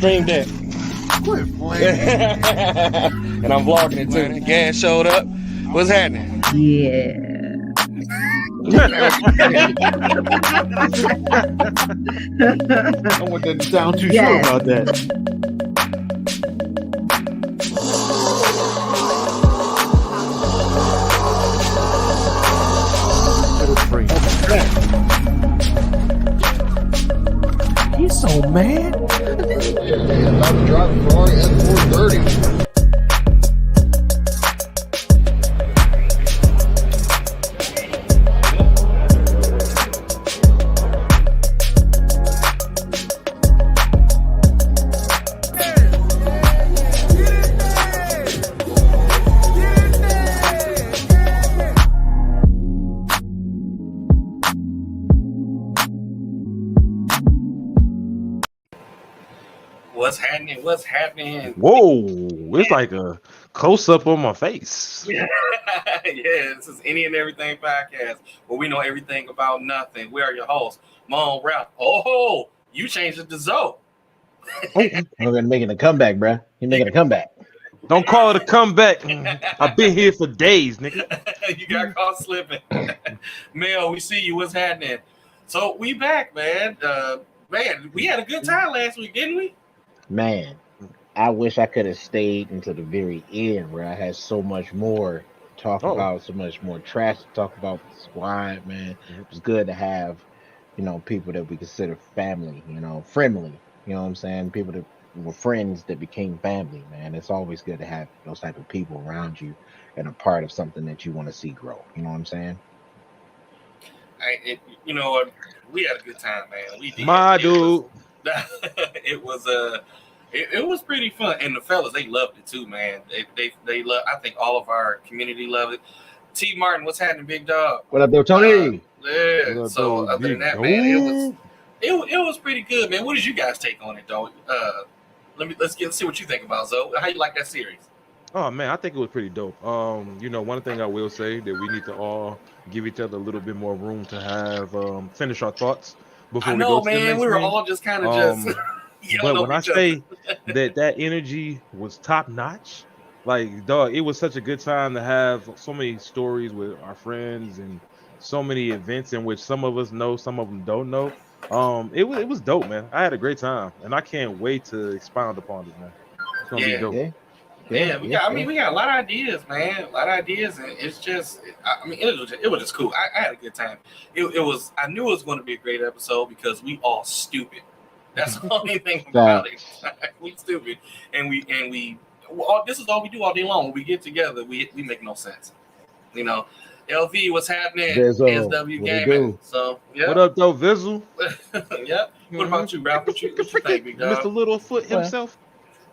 Stream Deck. Quit playing. And I'm vlogging it too. Gas showed up. What's happening? Yeah. I want that to sound too sure about that. He's so mad. About to drive a Ferrari F430. What's happening? Whoa, it's like a close up on my face. Yeah, this is Any and Everything Podcast, where we know everything about nothing. We are your hosts, Mon Ralph. Oh, you changed it to Zoe. We're making a comeback, bro. You're making a comeback. Don't call it a comeback. I've been here for days, nigga. You got caught slipping. Mel, we see you. What's happening? So we back, man. We had a good time last week, didn't we? Man, I wish I could have stayed until the very end where I had so much more to talk about, so much more trash to talk about with the squad, man. It was good to have, people that we consider family, friendly, you know what I'm saying? People that were friends that became family, man. It's always good to have those type of people around you and a part of something that you want to see grow. You know what I'm saying? We had a good time, man. We did. My dude. It was pretty fun, and the fellas, they loved it too, man. They love. I think all of our community loved it. T. Martin, what's happening, big dog? What up, there, Tony? Yeah. So other than that, man, it was pretty good, man. What did you guys take on it, though? Let's see what you think about Zoe. How you like that series? Oh man, I think it was pretty dope. One thing I will say that we need to all give each other a little bit more room to have finish our thoughts before we go to the next we were game. all just kind of just. But when I say that energy was top notch, like dog, it was such a good time to have so many stories with our friends and so many events in which some of us know, some of them don't know. It was dope, man. I had a great time, and I can't wait to expound upon it, man. It's gonna be dope. We got a lot of ideas, man. A lot of ideas, and it's just, it was just cool. I had a good time. I knew it was going to be a great episode because we all stupid. That's the only thing about it. We stupid, and this is all we do all day long. When we get together, we make no sense. LV, what's happening? SW Gaming. So, yeah. What up, though, Vizzle? Yep. What about you, Ralph? What you think, big dog? Mr. Littlefoot himself.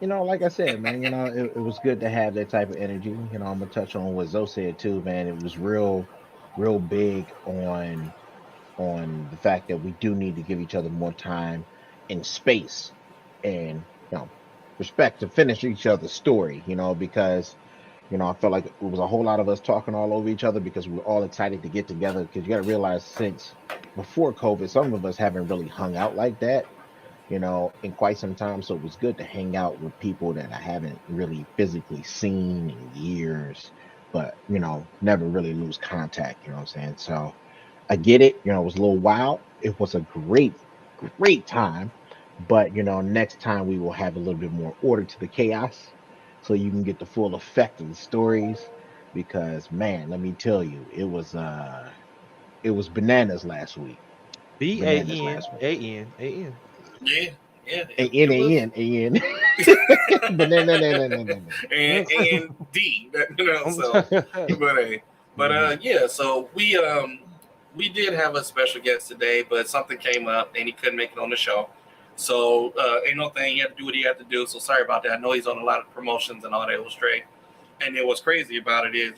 Like I said, man, it was good to have that type of energy. I'm gonna touch on what Zoe said too, man. It was real big on the fact that we do need to give each other more time and space and respect to finish each other's story, because I felt like it was a whole lot of us talking all over each other because we were all excited to get together, because you got to realize since before COVID, some of us haven't really hung out like that in quite some time. So it was good to hang out with people that I haven't really physically seen in years, but never really lose contact, you know what I'm saying? So I get it, it was a little wild. It was a great time. But next time we will have a little bit more order to the chaos, so you can get the full effect of the stories. Because man, let me tell you, it was bananas last week. BANAN. Yeah. A-N. Banana. And D. So we did have a special guest today, but something came up and he couldn't make it on the show. So ain't no thing. He had to do what he had to do. So sorry about that. I know he's on a lot of promotions and all that. It was straight. And then what's crazy about it is,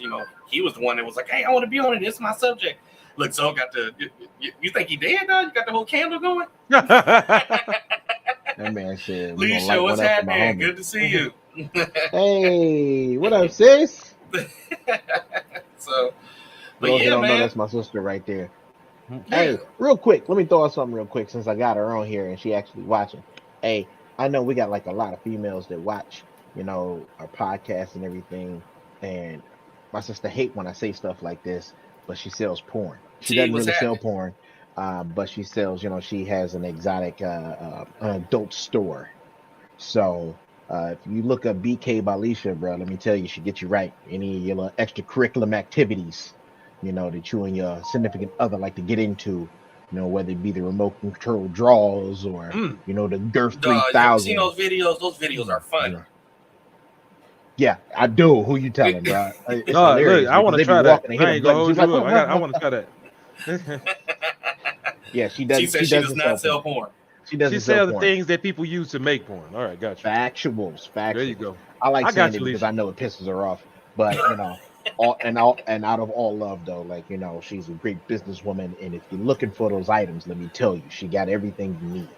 he was the one that was like, "Hey, I want to be on it. This is my subject." Look, so got the. You think he dead, dog? You got the whole candle going. That man said, "Leisha, what's happening? Good to see you." Hey, what up, sis? So, but Those yeah, don't man. know, that's my sister right there. Yeah. Hey, real quick, let me throw out something real quick since I got her on here and she actually watching. Hey, I know we got like a lot of females that watch, our podcast and everything. And my sister hate when I say stuff like this, but she sells porn. She T, doesn't what's really sell happening? porn, but she sells. She has an exotic an adult store. So if you look up BK Balisha, bro, let me tell you, she get you right. Any of your little extracurriculum activities, that you and your significant other like to get into, whether it be the remote control draws or, Mm. the Girth You ever seen 3000. those videos? Those videos are funny. Yeah, I do. Who you telling, bro? It's Dog, look, hilarious I want because to they be try that. walking and hit I a ain't gonna button. hold She's like, you oh, up. I want to try that. yeah, she She does. says She she does doesn't sell not porn. sell porn. She She doesn't sell sell the porn. things that people use to make porn. All right, got you. Factuals, There you factuals. go. I like I got saying it you, because Lisa. I know it pisses her off. But and out of all love though, like she's a great businesswoman. And if you're looking for those items, let me tell you, she got everything you need.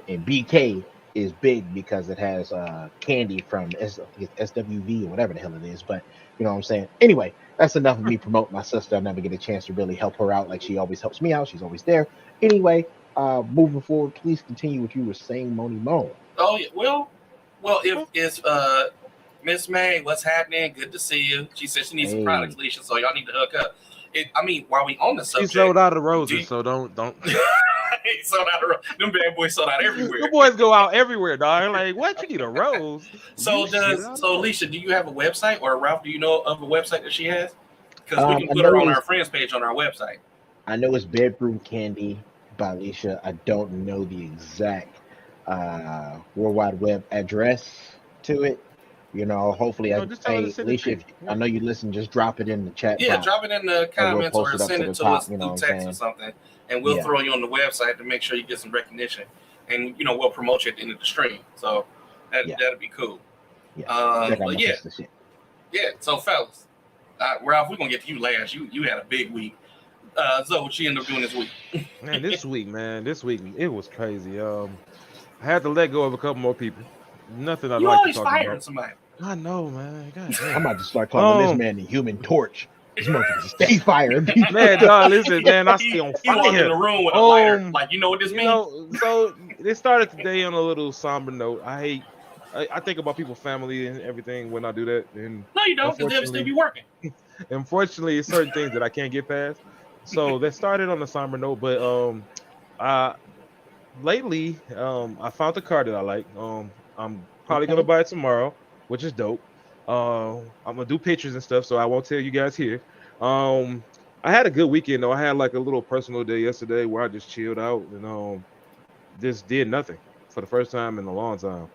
And BK is big because it has candy from SWV or whatever the hell it is. But you know what I'm saying. Anyway, that's enough of me promoting my sister. I never get a chance to really help her out like she always helps me out. She's always there. Anyway, moving forward, please continue what you were saying, Moni Mo. Oh yeah, well, if it's Miss May, what's happening? Good to see you. She said she needs some products, Hey. Alicia, so y'all need to hook up. While we on the She subject, sold out of roses, so don't. he sold out. Them bad boys sold out everywhere. The boys go out everywhere, dog. Like, what? You need a rose? So Alicia, do you have a website, or Ralph? Do you know of a website that she has? Because we can I put her know on it's our friends page on our website. I know it's Bedroom Candy by Alicia. I don't know the exact World Wide Web address to it. Hopefully, Just tell her to send it to Alicia, you. if I know you listen, just drop it in the chat Yeah, box drop it in the and we'll comments post or it up send to it the to top. us You know through what I'm text or saying? something, and we'll Yeah, throw you on the website to make sure you get some recognition, and we'll promote you at the end of the stream. So yeah, that'd be cool. yeah. Check out But my sister shit. yeah. So fellas, Ralph, we're gonna get to you last. You had a big week. So what you end up doing this week? Man, this week it was crazy. I had to let go of a couple more people. Nothing I'd You like to always talk firing about. somebody. I know, man. God I'm damn. about to start calling this man the Human Torch. This motherfucker stay firing people. Man, dog, listen, man, I stay on He walked in fire. the room with a lighter. Like, you know what this means? So it started today on a little somber note. I think about people's family and everything when I do that, and No, you don't, because they'll still be working. unfortunately, it's certain things that I can't get past. So that started on a somber note, but uh, lately, I found a car that I like. I'm probably gonna Okay. buy it tomorrow, which is dope. I'm gonna do pictures and stuff, so I won't tell you guys here. Um, I had a good weekend though. I had like a little personal day yesterday where I just chilled out and just did nothing for the first time in a long time.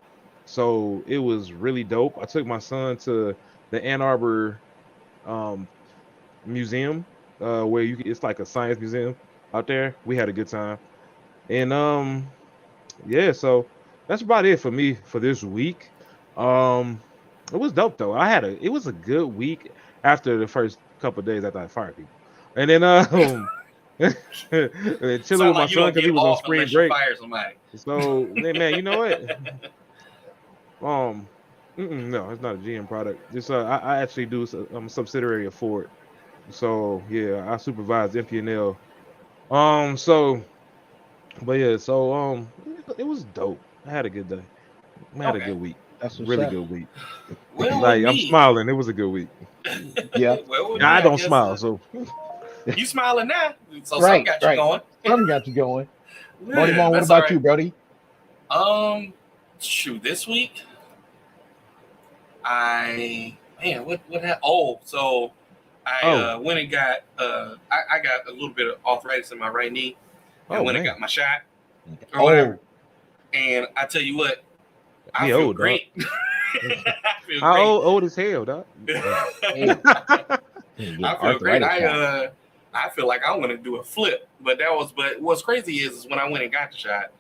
So it was really dope. I took my son to the Ann Arbor um museum, where it's like a science museum out there. We had a good time. And yeah, so that's about it for me for this week. Um, it was dope though. It was a good week after the first couple of days after I fired people, and then and then chilling Sound with my like you son don't because he get was on off spring unless you break. fire somebody. So man, you know what? No, it's not a GM product. Just I actually do. I'm a subsidiary of Ford. So yeah, I supervise MP&L. So but yeah, so it was dope. I had a good day. I had a Okay. good week. That's what's Really up. good week. Well, with Like I'm me, smiling. It was a good week. Yeah. well, with Now me, I I don't guess smile, so you smiling now, so something Right, got you right. going. Something got you going. Money Yeah, Mon, what that's all about right. you, Brody? Shoot, this week, what happened? Oh, so I went and got I got a little bit of arthritis in my right knee, and went and man. got my shot or Oh, whatever. And I tell you what, I Yeah, feel old dog. great. I feel How great. old as hell, dog? hey, I feel great. I feel like I want to do a flip, but what's crazy is when I went and got the shot,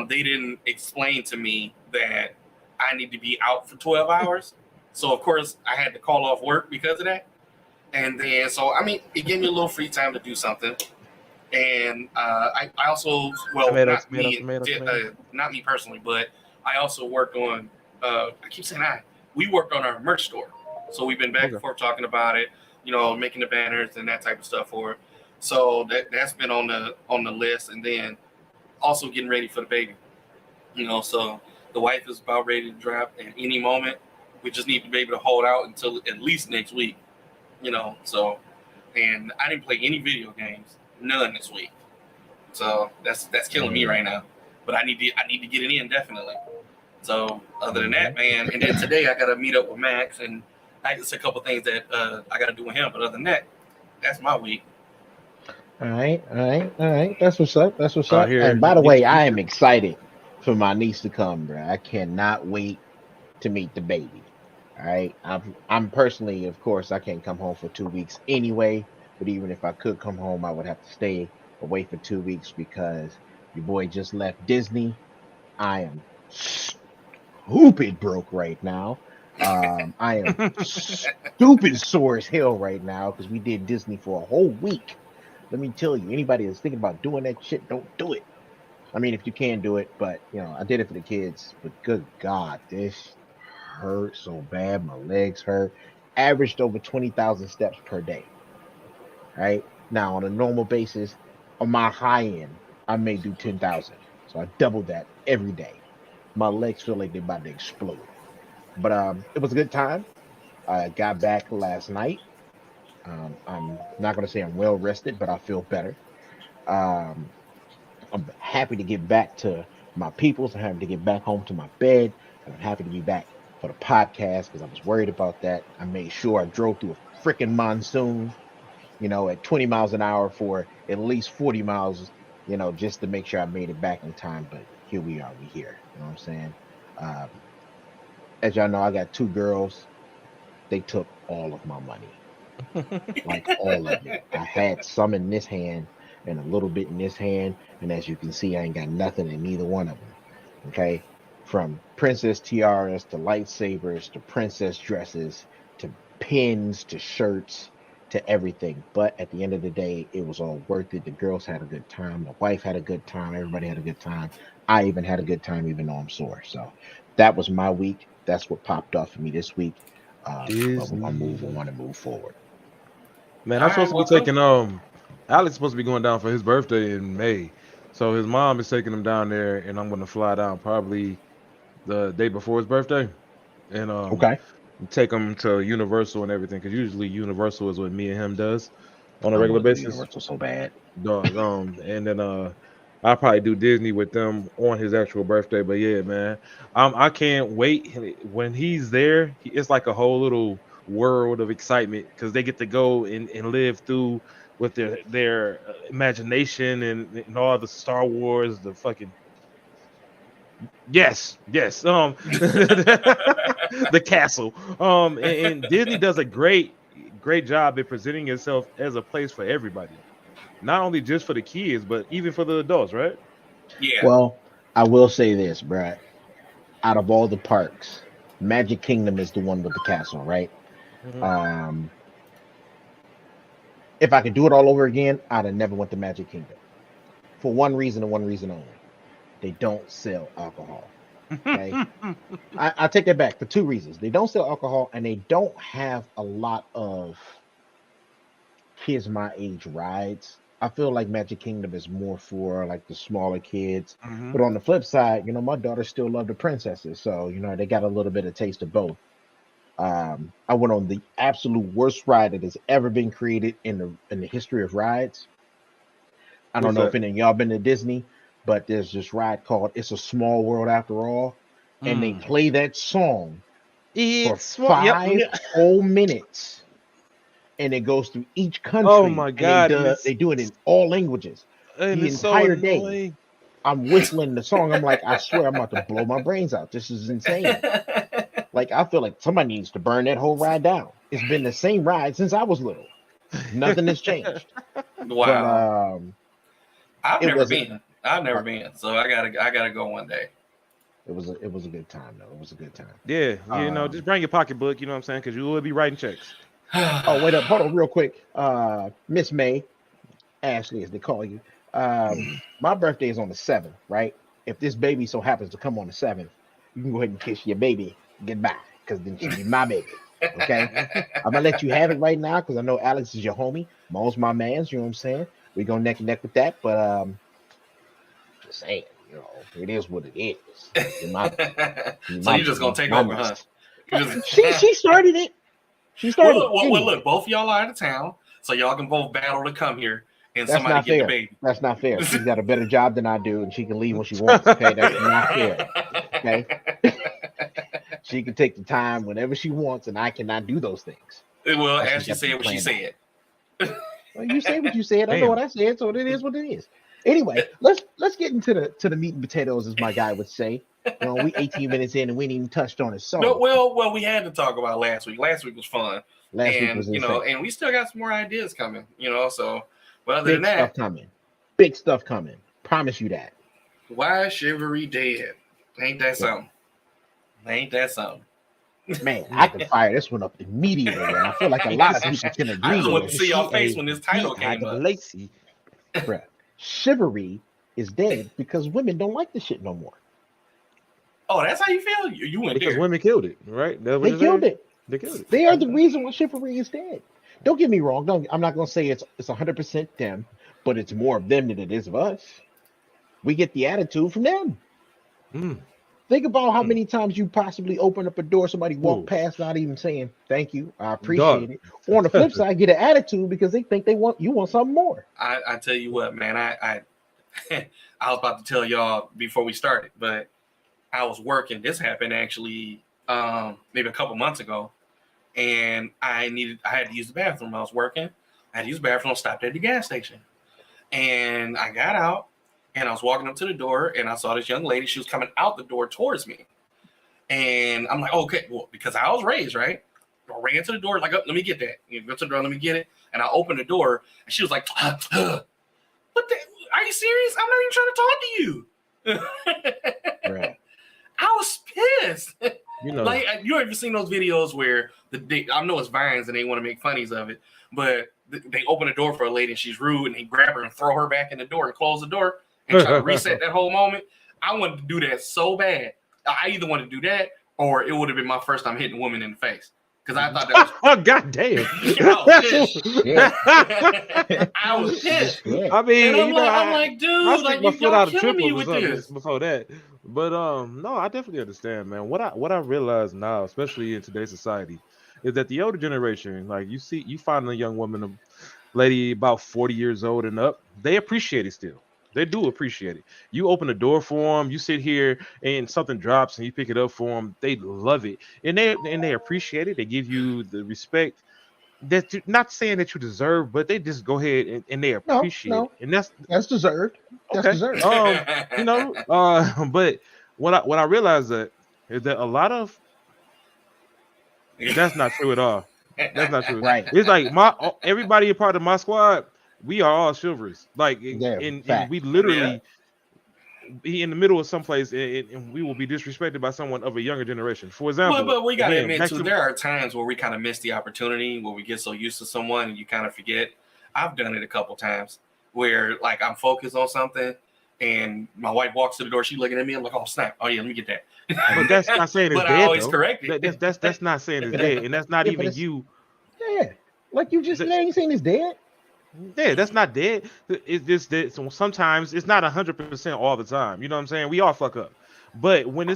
they didn't explain to me that I need to be out for 12 hours. So of course I had to call off work because of that. And then it gave me a little free time to do something. And I also, well, Tomatoes, tomatoes, tomatoes, not me personally, but I also worked on. I keep saying we worked on our merch store, so we've been back and forth talking about it, making the banners and that type of stuff for it. So that's been on the list, and then also getting ready for the baby. So the wife is about ready to drop at any moment. We just need to be able to hold out until at least next week. So and I didn't play any video games, none this week. So that's killing me right now. But I need to get it in definitely. So other than that, man, and then today I gotta meet up with Max, and just a couple things that I gotta do with him. But other than that, that's my week. All right. That's what's up. That's what's up. Here, And by the way, I am excited for my niece to come, bro. I cannot wait to meet the baby. All right. I'm personally, of course, I can't come home for 2 weeks anyway. But even if I could come home, I would have to stay away for 2 weeks because your boy just left Disney. I am stupid broke right now. I am stupid sore as hell right now because we did Disney for a whole week. Let me tell you, anybody that's thinking about doing that shit, don't do it. I mean, if you can do it, but I did it for the kids. But good God, this hurt so bad. My legs hurt. Averaged over 20,000 steps per day. Right now, on a normal basis, on my high end, I may do 10,000. So I doubled that every day. My legs feel like they're about to explode. But it was a good time. I got back last night. I'm not going to say I'm well rested, but I feel better. Um, I'm happy to get back to my peoples. I'm happy to get back home to my bed. And I'm happy to be back for the podcast because I was worried about that. I made sure I drove through a freaking monsoon, at 20 miles an hour for at least 40 miles, just to make sure I made it back in time. But here we are. We here. You know what I'm saying? Um, as y'all know, I got two girls. They took all of my money. Like all of it. I had some in this hand and a little bit in this hand, and as you can see, I ain't got nothing in neither one of them. Okay, from princess tiaras to lightsabers to princess dresses to pins to shirts to everything. But at the end of the day, it was all worth it. The girls had a good time. The wife had a good time. Everybody had a good time. I even had a good time, even though I'm sore. So that was my week. That's what popped off for me this week. But we're gonna move. I want to move forward. Man, All I'm right, supposed to be well, cool. taking Alex is supposed to be going down for his birthday in May. So his mom is taking him down there and I'm gonna fly down probably the day before his birthday. And Okay. take him to Universal and everything, because usually Universal is what me and him does on a I regular want to do basis. Universal so bad. Dog, and then I'll probably do Disney with them on his actual birthday. But yeah, man, I can't wait when he's there. It's like a whole little world of excitement because they get to go and live through with their imagination and all the Star Wars, the fucking yes, the castle. And Disney does a great job at presenting itself as a place for everybody, not only just for the kids, but even for the adults, right? Yeah. Well, I will say this, Brad. Out of all the parks, Magic Kingdom is the one with the castle, right? Mhm. Um, if I could do it all over again, I'd have never went to Magic Kingdom for one reason and one reason only. They don't sell alcohol. Okay. I take that back for two reasons. They don't sell alcohol and they don't have a lot of kids my age rides. I feel like Magic Kingdom is more for like the smaller kids. Mhm. But on the flip side, my daughter still love the princesses. So, they got a little bit of taste of both. I went on the absolute worst ride that has ever been created in the history of rides. I don't What's know if that? any of y'all been to Disney, but there's this ride called It's a Small World After All. And they Mm. play that song for It's yep. 5 whole minutes. And it goes through each Oh country my and they god, and do they do it in all languages. The it's so entire day, annoying. I'm whistling the song. I'm like, I swear I'm about to blow my brains out. This is insane. Like I feel like somebody needs to burn that whole ride down. It's been the same ride since I was little. Nothing has changed. But Wow. I've it never was been. I've never been. So I gotta go one day. it was a good time though. It was a good time. Yeah, just Um, bring your pocketbook. You know what I'm saying? Because you will be writing checks. oh wait up, hold on real quick. Miss May, Ashley as they call you. My birthday is on the 7th, right? If this baby so happens to come on the 7th, you can go ahead and kiss your baby goodbye, because then she'll be my baby. Okay. I'm gonna let you have it right now because I know Alex is your homie. Mo's my man's, you know what I'm saying? We're gonna neck and neck with that, but just saying, it is what it is. So you're just gonna take over, huh? She started it. She started. Well, look, both of y'all are out of town, so y'all can both battle to come here and That's somebody not get fair. the baby. That's not fair. She's got a better job than I do, and she can leave when she wants. Okay, that's not fair. Okay, she can take the time whenever she wants, and I cannot do those things. Well, as she said what she said. Well, you say what you said. I know what I said, so it is what it is. Anyway, let's get into the meat and potatoes, as my guy would say. We 18 minutes in and we ain't even touched on it. So no, well, we had to talk about last week. Last week was fun. Last week was insane. And we still got some more ideas coming. So, but other than big that, big stuff coming. Promise you that. Why is Chivalry dead? Ain't that something? Ain't that something? Man, I could fire this one up immediately, and I feel like a lot of people can agree. I just want with to see your face when this title came up. Lacy. Chivalry is dead because women don't like the shit no more. Oh, that's how you feel? You went because there. women killed it, right? They killed it. They killed it. They are the reason why chivalry is dead. Don't get me wrong. I'm not going to say it's 100% them, but it's more of them than it is of us. We get the attitude from them. Think about how many times you possibly open up a door, somebody walk past, not even saying thank you, I appreciate it. Or on the flip side, get an attitude because they think you want something more. I tell you what, man, I I was about to tell y'all before we started, but I was working. This happened actually maybe a couple months ago, and I had to use the bathroom. I was working. I had to use the bathroom. Stopped at the gas station, and I got out. And I was walking up to the door, and I saw this young lady. She was coming out the door towards me. And I'm like, okay, well, because I was raised, right? I ran to the door, like, oh, let me get that. You go to the door, let me get it. And I opened the door, and she was like, what the? Are you serious? I'm not even trying to talk to you. Right. I was pissed. Like, you ever seen those videos where I know it's Vines, and they want to make funnies of it, but they open the door for a lady, and she's rude, and they grab her and throw her back in the door and close the door. And try to reset that whole moment. I wanted to do that so bad. I either wanted to do that or it would have been my first time hitting women in the face. Because I thought that was oh god damn. I was pissed. I mean, I'm like, dude, I like my foot out of killing me triple with this before that. But no, I definitely understand, man. What I realize now, especially in today's society, is that the older generation, like you find a young woman, a lady about 40 years old and up, they appreciate it still. They do appreciate it. You open the door for them. You sit here and something drops and you pick it up for them. They love it, and they appreciate it. They give you the respect that you're not saying that you deserve, but they just go ahead and they appreciate it, and that's deserved. That's deserved. But what I realized is that a lot of that's not true at all. That's not true. Right. It's like everybody a part of my squad. We are all chivalrous. Like, and we literally be in the middle of someplace, and we will be disrespected by someone of a younger generation. For example, but we gotta admit too, there are times where we kind of miss the opportunity, where we get so used to someone and you kind of forget. I've done it a couple times where, like, I'm focused on something, and my wife walks to the door. She's looking at me. I'm like, oh snap! Oh yeah, let me get that. But that's not saying it's but dead. I always correct it. That's not saying it's dead, and that's not even you. Yeah, like you just ain't saying it's dead. Yeah, that's not dead. It's just that sometimes it's not 100% all the time. You know what I'm saying? We all fuck up. But when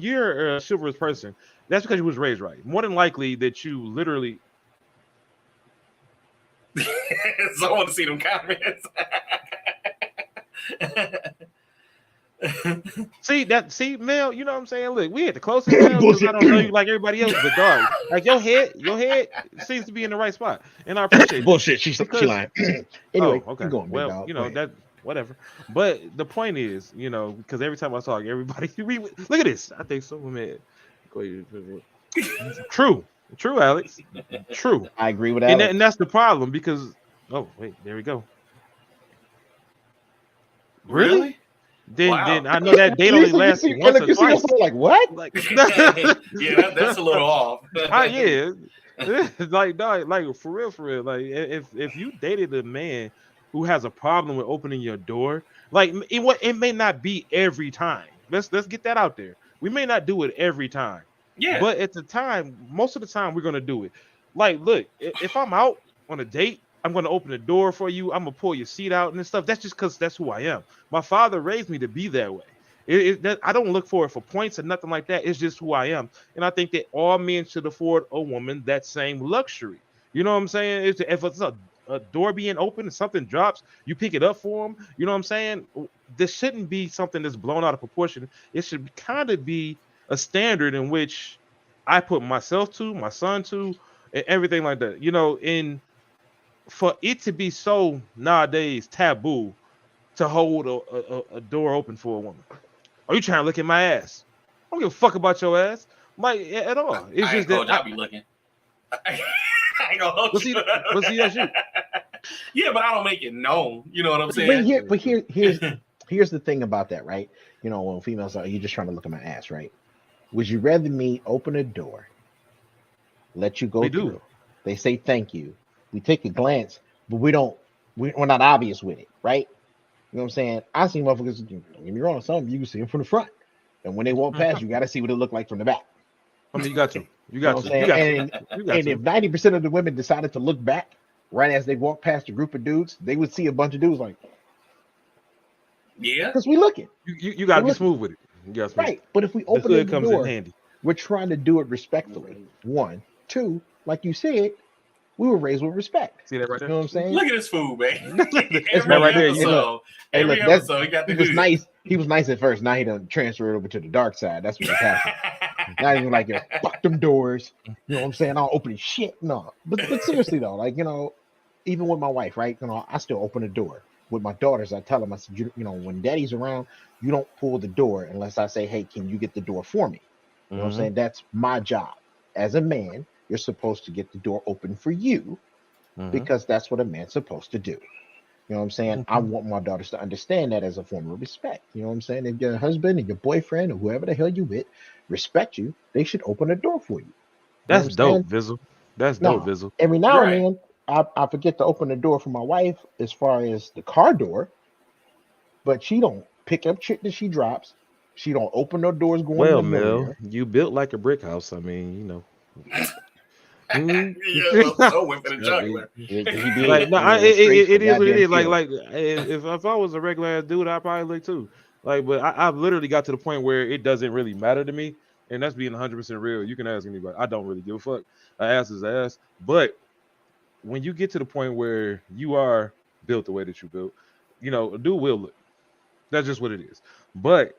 you're a chivalrous person, that's because you was raised right. More than likely that you literally. So I want to see them comments. See, Mel, you know what I'm saying? Look, we had the closest because I don't know you like everybody else, but dog, like your head seems to be in the right spot, and I appreciate bullshit. She's lying. Anyway, okay. Going, well, that whatever. But the point is, because every time I talk, everybody look at this. I think so, man. True, Alex. True. I agree with that. And that's the problem because wait, there we go. Really? Then I know that date only lasts once or twice. Like what? Like, yeah, that's a little off. Yeah, like dog, like for real. Like if you dated a man who has a problem with opening your door, like it may not be every time. Let's get that out there. We may not do it every time. Yeah. But at the time, most of the time we're gonna do it. Like, look, if I'm out on a date, I'm going to open the door for you. I'm going to pull your seat out and stuff. That's just because that's who I am. My father raised me to be that way. I don't look for it for points or nothing like that. It's just who I am, and I think that all men should afford a woman that same luxury. You know what I'm saying? If it's a door being open and something drops, you pick it up for them. You know what I'm saying? This shouldn't be something that's blown out of proportion. It should kind of be a standard in which I put myself to, my son to, and everything like that. You know, in for it to be so nowadays taboo to hold a door open for a woman. Are you trying to look at my ass? I don't give a fuck about your ass, like at all. It's I just ain't that told you I'll be looking. I ain't gonna hold but see, you. that's you. Yeah, but I don't make it known. You know what I'm But saying? here's the thing about that, right? You know, when females are, you're just trying to look at my ass, right? Would you rather me open a door, let you go We through? do. They say thank you. We take a glance, but we're not obvious with it, right? You know what I'm saying? I see motherfuckers, don't get me wrong, some of you can see them from the front. And when they walk past, you got to see what it look like from the back. I mean, you got to. You You know got what to. I'm You saying? got And to. You got and if to. 90% of the women decided to look back right as they walk past a group of dudes, they would see a bunch of dudes like, Yeah. because we looking. You got to We're be looking. smooth with it. You got to smooth. Right. But if we The open hood the comes in door, handy. we're trying to do it respectfully. One. Two, like you said, we were raised with respect. See that right You there? know what I'm saying? Look at this fool, man. That's Every right there. Hey, look, every that's episode, he got the he was hood. nice. He was nice at first. Now he done transferred over to the dark side. That's what was happening. Now he's like, yo, fuck them doors. You know what I'm saying? I'll open shit. No. But seriously though, like, you know, even with my wife, right? You know, I still open the door. With my daughters, I tell them, I said, you know, when daddy's around, you don't pull the door unless I say, hey, can you get the door for me? You know what I'm saying? That's my job. As a man, you're supposed to get the door open for you because that's what a man's supposed to do. You know what I'm saying? I want my daughters to understand that as a form of respect. You know what I'm saying? If your husband and your boyfriend or whoever the hell you with respect you, they should open the door for you. You know what That's I'm dope, saying? Vizzle. That's dope, Now, Vizzle. every now and Right. then, I forget to open the door for my wife as far as the car door, but she don't pick up shit that she drops. She don't open no doors going Well, in the Mel, rear. you built like a brick house. I mean, you know. Yeah, well, so went for the I mean, jugular. He like did. no, He went straight for it is what it goddamn is. kill. Like if I was a regular ass dude, I'd probably look too. Like, but I've literally got to the point where it doesn't really matter to me, and that's being 100% real. You can ask anybody. I don't really give a fuck. Ass is ass. But when you get to the point where you are built the way that you built, you know, a dude will look. That's just what it is. But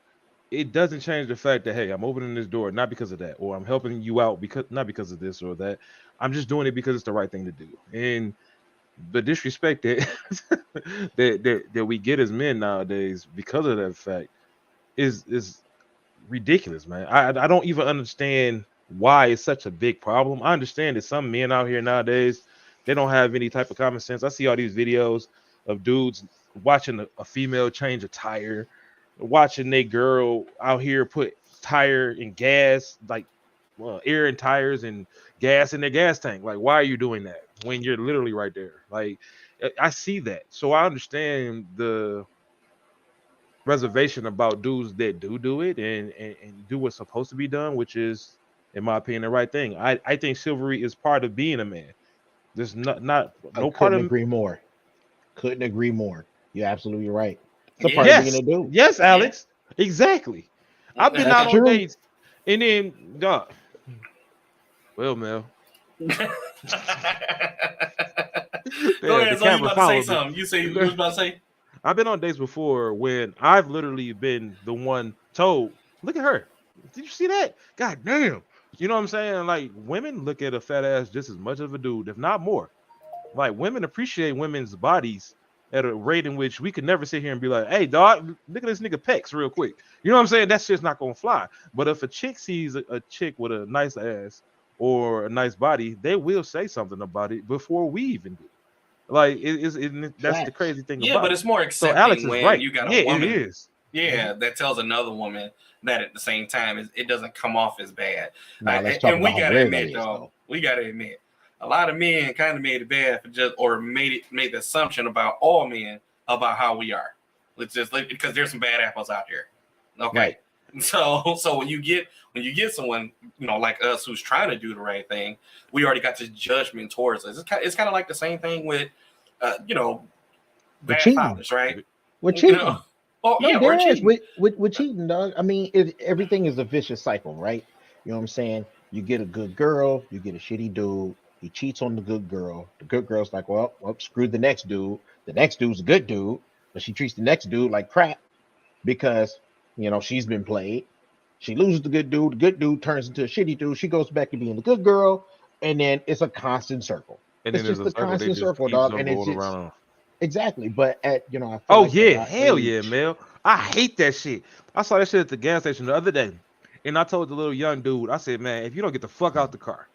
it doesn't change the fact that hey, I'm opening this door not because of that, or I'm helping you out because not because of this or that. I'm just doing it because it's the right thing to do. And the disrespect that that we get as men nowadays because of that fact is ridiculous, man. I don't even understand why it's such a big problem. I understand that some men out here nowadays they don't have any type of common sense. I see all these videos of dudes watching a female change a tire, watching a girl out here put tire and gas, like air in tires and gas in their gas tank. Like, why are you doing that when you're literally right there? Like, I see that, so I understand the reservation about dudes that do it and do what's supposed to be done, which is, in my opinion, the right thing. I think chivalry is part of being a man. There's not I no part couldn't of agree more. Couldn't agree more. You're absolutely right. It's a part of Yeah. being yes, a dude. yes, Alex, exactly. I've been That's out on true. dates and then well, Mel, Go the ahead, so you camera about to say followed me. something. You say you was about to say? I've been on dates before when I've literally been the one told, look at her. Did you see that? God damn. You know what I'm saying? Like, women look at a fat ass just as much of a dude, if not more. Like, women appreciate women's bodies at a rate in which we could never sit here and be like, hey, dog, look at this nigga pecs real quick. You know what I'm saying? That's just not going to fly. But if a chick sees a chick with a nice ass or a nice body, they will say something about it before we even do. Like, that's the Facts. crazy thing Yeah, but about it. it's more So Alex accepting is when right. you got a Yeah, it woman, is. yeah, that tells another woman that at the same time it doesn't come off as bad. Now let's talk And we about how gotta rare that admit, is, though, though. we gotta admit, a lot of men kind of made it bad for just or made the assumption about all men about how we are. Let's just because there's some bad apples out here. Okay. Right. So when you get someone, you know, like us who's trying to do the right thing, we already got this judgment towards us. It's kind of like the same thing with you know, We're bad cheating. fathers, right? We're You cheating. know, Oh No, yeah, or there is cheating. with cheating, dog. I mean, everything is a vicious cycle, right? You know what I'm saying? You get a good girl, you get a shitty dude. He cheats on the good girl. The good girl's like, well, screw the next dude. The next dude's a good dude, but she treats the next dude like crap because she's been played. She loses the good dude. The good dude turns into a shitty dude. She goes back to being the good girl, and then it's a constant circle. And It's then there's just a a circle they constant just circle, keeps dog, on and it's rolling just around. exactly. But I feel Oh like at yeah, our hell yeah, age, Mel. I hate that shit. I saw that shit at the gas station the other day, and I told the little young dude, I said, man, if you don't get the fuck out the car,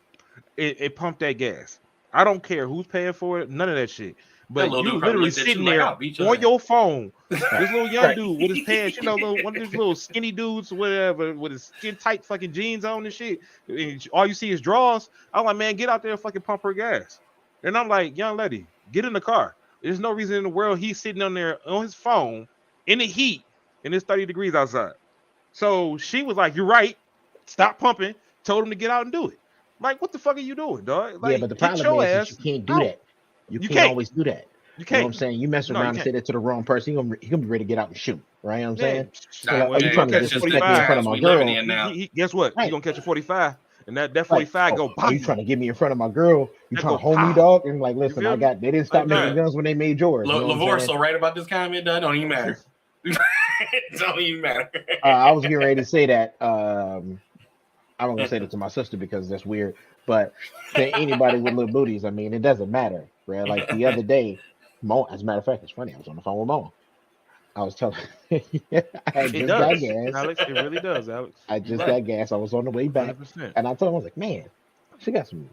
it pump that gas. I don't care who's paying for it, none of that shit. That But little you dude probably literally looked at you sitting like, there "I'll beat your on ass." your phone. right, This little young right. dude with his pants, one of these little skinny dudes, whatever, with his skin tight fucking jeans on and shit. And all you see is drawers. I'm like, man, get out there and fucking pump her gas. And I'm like, young lady, get in the car. There's no reason in the world he's sitting on there on his phone in the heat and it's 30 degrees outside. So she was like, you're right. Stop pumping. Told him to get out and do it. Like, what the fuck are you doing, dog? Yeah, Like, but the get problem your is you ass can't do out. that. You You can't can't. always do that. You You know what can't. I'm saying? You mess No, you around and say can't. that to the wrong person, he gonna be ready to get out and shoot. Right? You know what I'm Yeah. saying? So Nah, like, oh, you He man, trying gonna to catch a that's just the disrespect me in 45. front of times my we living girl? in now. Guess what? He Right, gonna catch a 45, and that right. 45 Oh, go oh, you pow. trying to get me in front of my girl? You That trying go to hold me, pow. dog? And like, You listen, feel me? they didn't stop Like making that. guns when they made yours. You know what I'm Lavore saying? so right about this comment, that don't even matter. It don't even matter. I was getting ready to say that. I'm not gonna say that to my sister because that's weird. But to anybody with little booties, I mean, it doesn't matter, right? Like the other day, Mo. As a matter of fact, it's funny. I was on the phone with Mo. I was telling, I had It just got does, gas. Alex. It really does, Alex. I You just right. got gas. I was on the way back, 100%. and I told him, I was like, man, she got some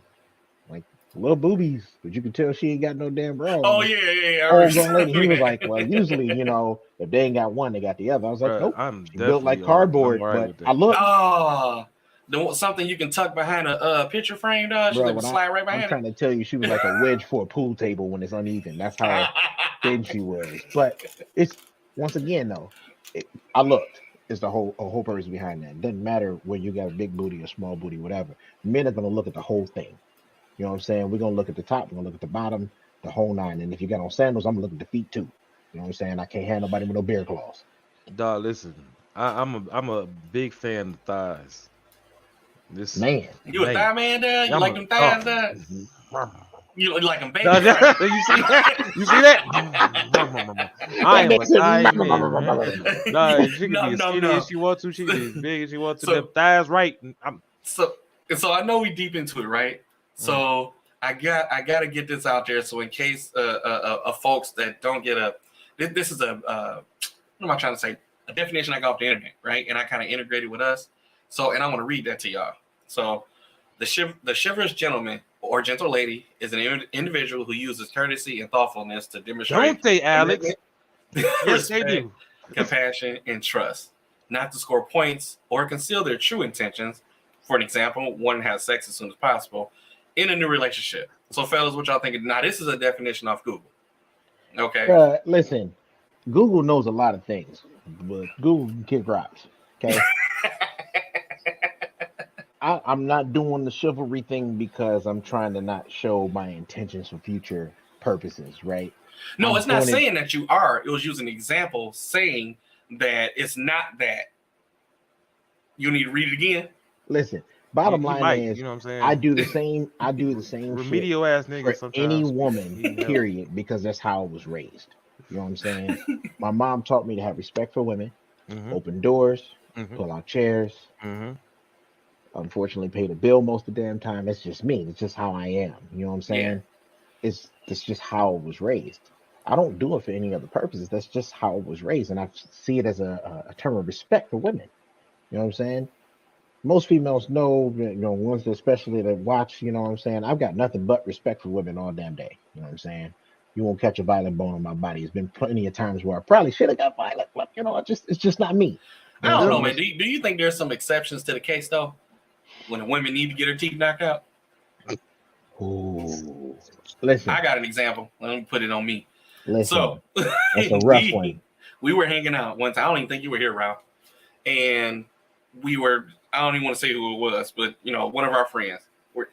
like little boobies, but you can tell she ain't got no damn bra Oh on. yeah. I Old remember grown lady. He was like, well, that. usually, if they ain't got one, they got the other. I was like, Bro, nope. I'm She built like definitely I'm cardboard, all right but with I that. looked, Oh, something you can tuck behind a picture frame, dog. Just bro. let me When slide right I'm behind trying to tell you, she was like a wedge for a pool table when it's uneven. That's how thin she was. But it's once again though, I looked. It's the whole purpose behind that. It doesn't matter whether you got a big booty or small booty, whatever. Men are gonna look at the whole thing. You know what I'm saying? We're gonna look at the top, we're gonna look at the bottom, the whole nine. And if you got on sandals, I'm gonna look at the feet too. You know what I'm saying? I can't have nobody with no bear claws. Dog, listen. I'm a big fan of thighs. This Man. You a thigh man. man, dog? You I'm like a them thighs, dog. dog? Mhm. You like them baby Dog, fat? you see that? You see that? I That am a makes it. thighs man, man. Nah, she can be No, as no, skinny as no. she wants to. She can be as big as she wants to. Them So, thighs right. I'm so, so I know we deep into it, right? mm. So I gotta get this out there. So in case folks that don't get this is what am I trying to say? A definition I got off the internet, right? And I kind of integrated with us. So, and I want to read that to y'all. So, the chivalrous gentleman or gentle lady is an individual who uses courtesy and thoughtfulness to demonstrate Don't they, Alex? commitment, Yes, they respect, do. compassion, and trust, not to score points or conceal their true intentions. For an example, one has sex as soon as possible in a new relationship. So, fellas, what y'all thinking? Now, this is a definition off Google. Okay. Listen, Google knows a lot of things, but Google can kick rocks. Okay. I'm not doing the chivalry thing because I'm trying to not show my intentions for future purposes, right? No, I'm it's not doing it. saying that you are. It was using an example saying that it's not that. You need to read it again. Listen, bottom He line might. is You know what I'm I saying? do the same. I do the same shit Remedial ass for niggas any sometimes woman, need help. period, because that's how I was raised. You know what I'm saying? My mom taught me to have respect for women, Mm-hmm. open doors, Mm-hmm. pull out chairs. Mm-hmm. Unfortunately, pay the bill most of the damn time. It's just me. It's just how I am. You know what I'm Yeah. saying? It's just how I was raised. I don't do it for any other purposes. That's just how I was raised, and I see it as a term of respect for women. You know what I'm saying? Most females know, ones that especially that watch. You know what I'm saying? I've got nothing but respect for women all damn day. You know what I'm saying? You won't catch a violent bone on my body. It's been plenty of times where I probably should have got violent, but it's just not me. I You know You what don't I'm know, feel saying? man. Do you think there's some exceptions to the case though? When a woman need to get her teeth knocked out? Ooh, I listen, got an example. Let me put it on me. So listen. That's a rough one. we were hanging out once. I don't even think you were here, Ralph. And we were, I don't even want to say who it was, but one of our friends.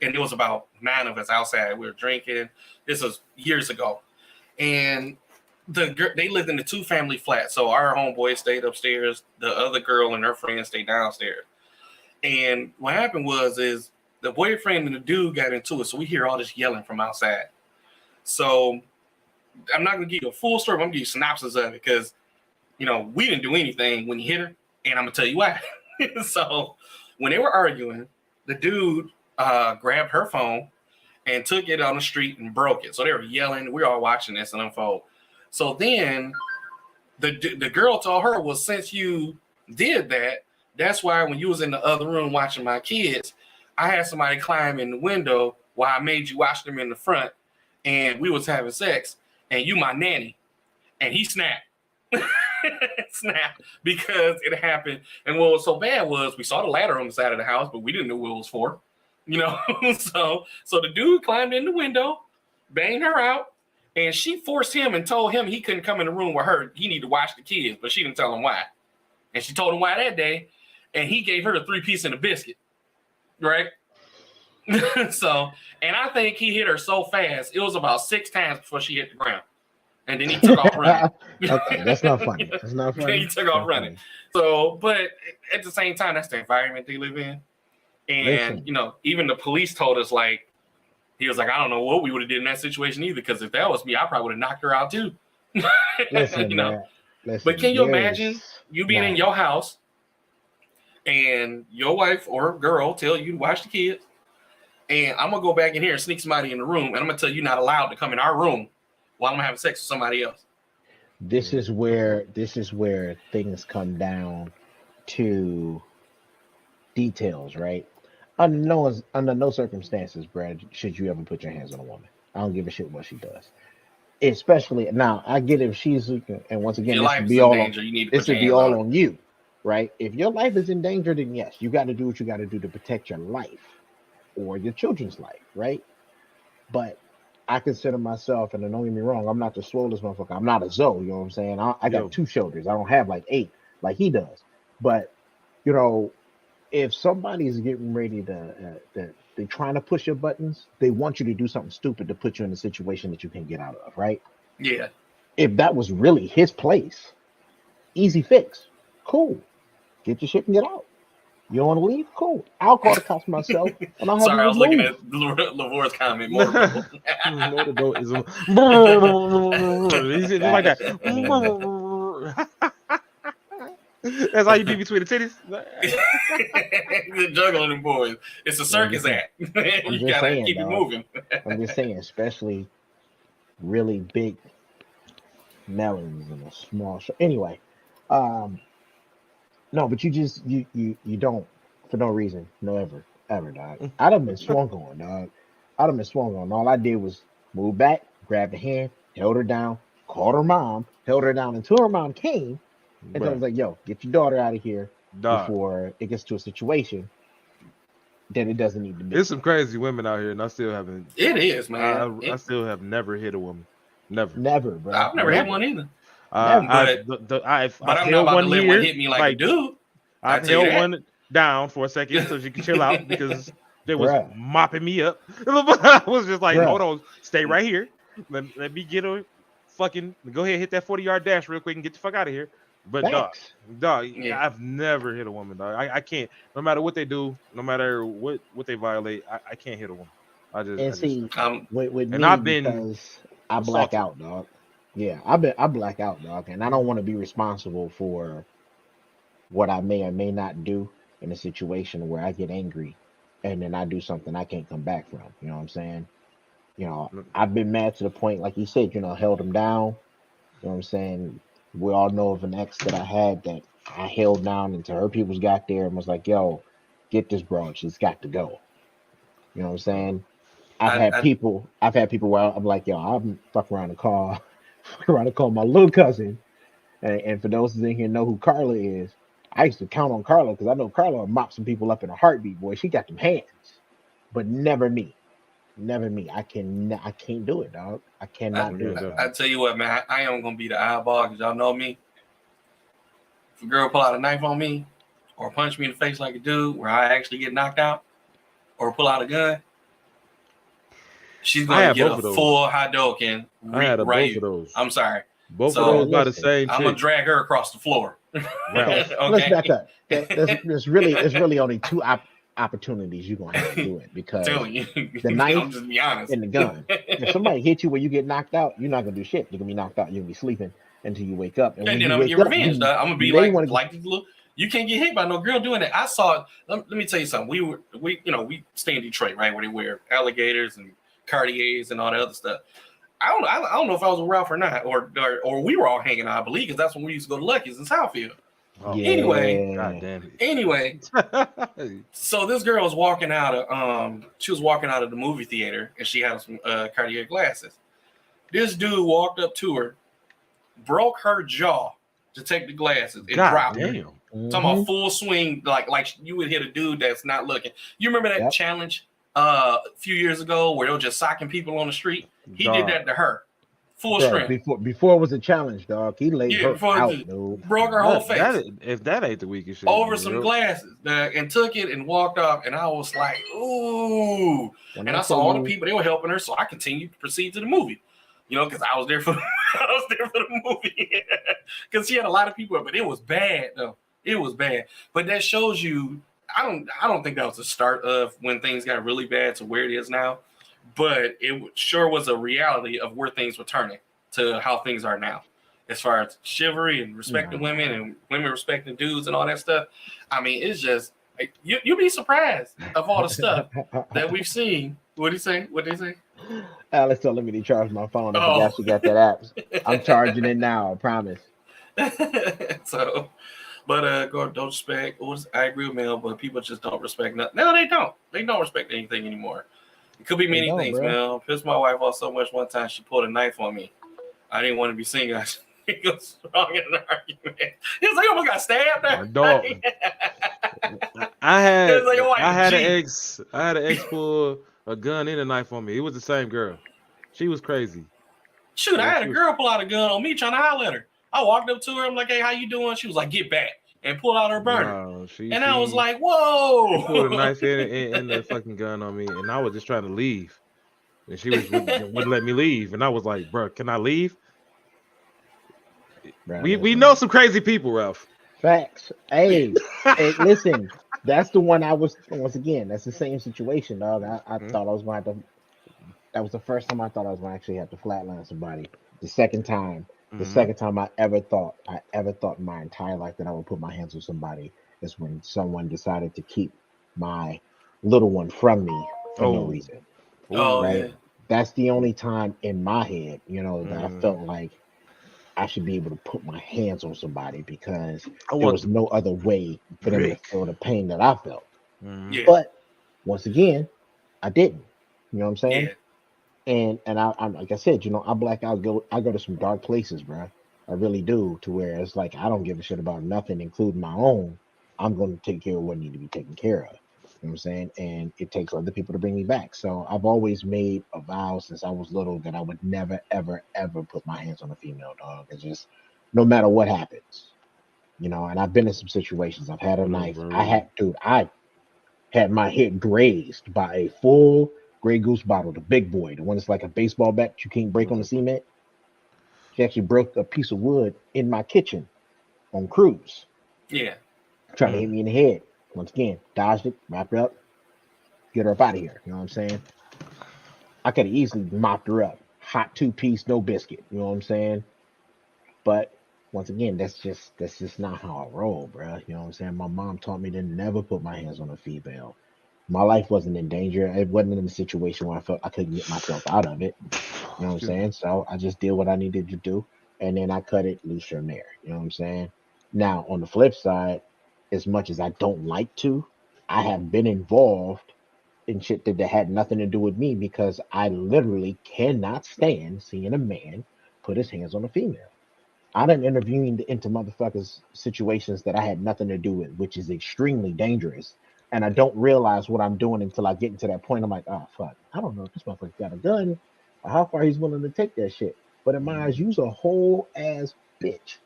And it was about 9 of us outside. We were drinking. This was years ago. And they lived in a 2-family flat. So our homeboy stayed upstairs. The other girl and her friend stayed downstairs. And what happened is the boyfriend and the dude got into it. So we hear all this yelling from outside. So I'm not going to give you a full story. But I'm going to give you a synopsis of it because, we didn't do anything when he hit her. And I'm going to tell you why. So when they were arguing, the dude grabbed her phone and took it on the street and broke it. So they were yelling. We were all watching this unfold. So then the girl told her, well, since you did that, that's why when you was in the other room watching my kids, I had somebody climb in the window while I made you watch them in the front, and we was having sex, and you my nanny. And he snapped. Snapped because it happened. And what was so bad was we saw the ladder on the side of the house, but we didn't know what it was for. So the dude climbed in the window, banged her out, and she forced him and told him he couldn't come in the room with her. He needed to watch the kids, but she didn't tell him why. And she told him why that day, and he gave her a 3-piece and a biscuit, right? So, and I think he hit her so fast, it was about 6 times before she hit the ground. And then he took off running. Okay, that's not funny. That's not funny. He took off running. So, but at the same time, that's the environment they live in. And, even the police told us, like, he was like, I don't know what we would have did in that situation either, because if that was me, I probably would have knocked her out too. Listen, listen, but can you imagine you being in your house and your wife or girl tell you to watch the kids, and I'm going to go back in here and sneak somebody in the room, and I'm going to tell you not allowed to come in our room while I'm having sex with somebody else. This is where things come down to details, right? Under no circumstances, Brad, should you ever put your hands on a woman. I don't give a shit what she does. Especially now, I get if she's, and once again, this would be all on you, right? If your life is in danger, then yes, you got to do what you got to do to protect your life or your children's life, right? But I consider myself, and don't get me wrong, I'm not the swollest motherfucker. I'm not a Zoe, you know what I'm saying? I got 2 shoulders. I don't have like 8 like he does. But, if somebody's getting ready they're trying to push your buttons, they want you to do something stupid to put you in a situation that you can get out of, right? Yeah. If that was really his place, easy fix. Cool. Get your shit and get out. You don't want to leave? Cool. I'll call the cops myself. And I'll have Sorry, I was looking at Lavor's comment. He's like that. That's how you be between the titties. You're juggling them boys. It's a circus act. You gotta keep it moving. I'm just saying, especially really big melons and a small show. Anyway, no, but you don't for no reason, ever, dog. I'd have been swung on, dog. I'd have been swung on. All I did was move back, grabbed her hand, held her down, called her mom, held her down until her mom came. And so I was like, yo, get your daughter out of here before it gets to a situation that it doesn't need to be. There's some crazy women out here, and I still haven't. It is, man. I still have never hit a woman. Never, bro. I've never hit one either. I've I'm not about to let one hit me like a dude. I held one down for a second so she could chill out because they was mopping me up. I was just like, hold on, stay right here. Let me get a fucking go ahead, hit that 40-yard dash real quick and get the fuck out of here. But dog, I've never hit a woman, dog. I can't. No matter what they do, no matter what they violate, I can't hit a woman. With me, I've been because I black out, dog. Yeah, I black out, dog, and I don't want to be responsible for what I may or may not do in a situation where I get angry and then I do something I can't come back from. You know what I'm saying? I've been mad to the point, like you said, held him down. You know what I'm saying? We all know of an ex that I had that I held down until her peoples got there and was like, yo, get this broad. She's got to go. You know what I'm saying? I've had people where I'm like, yo, I'm fuck around and call my little cousin. And for those in here know who Carla is, I used to count on Carla because I know Carla will mop some people up in a heartbeat, boy. She got them hands. But never me. Never me. I can't do it, dog. I cannot do it. I tell you what, man, I am gonna be the eyeball because y'all know me. If a girl pull out a knife on me or punch me in the face like a dude where I actually get knocked out or pull out a gun, she's gonna get a full Hadouken right. Both of those. I'm sorry. Both So, of those by the listen, same I'm gonna chick. drag her across the floor. Ralph. Let's back Okay. up. There's really only two opportunities you're gonna have to do it because Telling you, the knife I'm just be honest. and the gun. If somebody hits you where you get knocked out, you're not gonna do shit. You're gonna be knocked out. You're gonna be sleeping until you wake up. And And when then you I'm gonna wake get up, revenge. Dog. I'm gonna be may like, want to. this little. You can't get hit by no girl doing that. I saw it. Let me tell you something. We stay in Detroit, right, where they wear alligators and Cartiers and all that other stuff. I don't know if I was with Ralph or not, or we were all hanging out. I believe because that's when we used to go to Lucky's in Southfield. Oh, Yeah. Anyway, God damn Anyway, it. so this girl was walking out of she was walking out of the movie theater and she had some Cartier glasses. This dude walked up to her, broke her jaw to take the glasses and God dropped her. damn. Talking about full swing, like you would hit a dude that's not looking. You remember that Yep. challenge a few years ago where they were just socking people on the street? He Dog. did that to her, full Bro, strength. before it was a challenge, dog. He laid Yeah, her before it out, just dude. broke her whole face If that ain't the weakest shit. over man, some real- glasses, and took it and walked off. And I was like, ooh. When And I saw all the people, they were helping her, so I continued to proceed to the movie. You know, because I was there for the movie. Because she had a lot of people, but it was bad though. It was bad. But that shows you, I don't think that was the start of when things got really bad to where it is now. But it sure was a reality of where things were turning to how things are now. As far as chivalry and respecting women and women respecting dudes and all that stuff. I mean, it's just like, you'll be surprised of all the stuff that we've seen. What did he say? What did they say? Alex told me to charge my phone. I Oh. forgot she got that app. I'm charging it now. I promise. So, but don't respect. I agree with Mel, but people just don't respect nothing. No, they don't. They don't respect anything anymore. It could be They many don't, things, bro. Mel. Pissed my wife off so much one time she pulled a knife on me. I didn't want to be seen. I was strong in an argument. He was like, "Oh, I almost got stabbed there." Dog. I had It was like, oh, I had an gee. ex pull a gun and a knife on me. It was the same girl. She was crazy. Shoot, I had a girl pull out a gun on me trying to holler at her. I walked up to her. I'm like, "Hey, how you doing?" She was like, "Get back," and pulled out her burner. No, And I was like, "Whoa!" she pulled a knife in the fucking gun on me, and I was just trying to leave, and she wouldn't let me leave, and I was like, "Bro, can I leave?" Bro, We know some crazy people, Ralph. Facts. Hey, listen, that's the one I was, once again, that's the same situation, dog. I thought I was going to have to, that was the first time I thought I was going to actually have to flatline somebody. The second time I ever thought in my entire life that I would put my hands on somebody is when someone decided to keep my little one from me for no reason. Oh, right? yeah. That's the only time in my head, that I felt like I should be able to put my hands on somebody because there was no other way for them to feel the pain that I felt. Yeah. But once again, I didn't. You know what I'm saying? Yeah. And I'm like I said, I black out. I go to some dark places, bro. I really do. To where it's like I don't give a shit about nothing, including my own. I'm going to take care of what need to be taken care of. You know what I'm saying? And it takes other people to bring me back. So I've always made a vow since I was little that I would never, ever, ever put my hands on a female dog. It's just no matter what happens, and I've been in some situations. I've had a knife. I had my head grazed by a full Grey Goose bottle, the big boy, the one that's like a baseball bat you can't break on the cement. She actually broke a piece of wood in my kitchen on cruise. Yeah. Trying to hit me in the head. Once again, dodged it, wrapped her up, get her up out of here. You know what I'm saying? I could have easily mopped her up. Hot 2-piece, no biscuit. You know what I'm saying? But once again, that's just not how I roll, bro. You know what I'm saying? My mom taught me to never put my hands on a female. My life wasn't in danger. It wasn't in a situation where I felt I couldn't get myself out of it. You know what I'm saying? So I just did what I needed to do, and then I cut it loose from there. You know what I'm saying? Now, on the flip side, as much as I don't like to, I have been involved in shit that had nothing to do with me because I literally cannot stand seeing a man put his hands on a female. I done intervened into motherfuckers' situations that I had nothing to do with, which is extremely dangerous. And I don't realize what I'm doing until I get into that point. I'm like, oh, fuck, I don't know if this motherfucker got a gun or how far he's willing to take that shit. But in my eyes, you's a whole ass bitch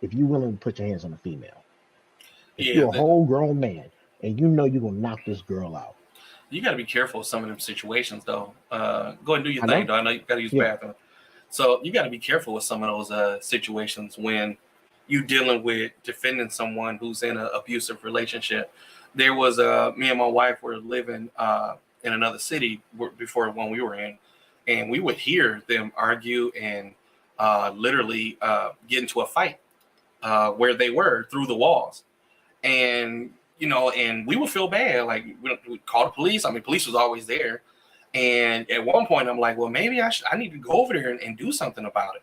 if you willing to put your hands on a female. If you're a whole grown man and you know you're going to knock this girl out. You got to be careful of some of them situations, though. Go ahead and do your thing, though. I know you got to use the bathroom. So you got to be careful with some of those situations when you dealing with defending someone who's in an abusive relationship. There was me and my wife were living in another city before one we were in, and we would hear them argue and literally get into a fight where they were through the walls. And and we would feel bad, like we call the police. I mean, police was always there. And at one point I'm like, well, maybe I need to go over there and do something about it.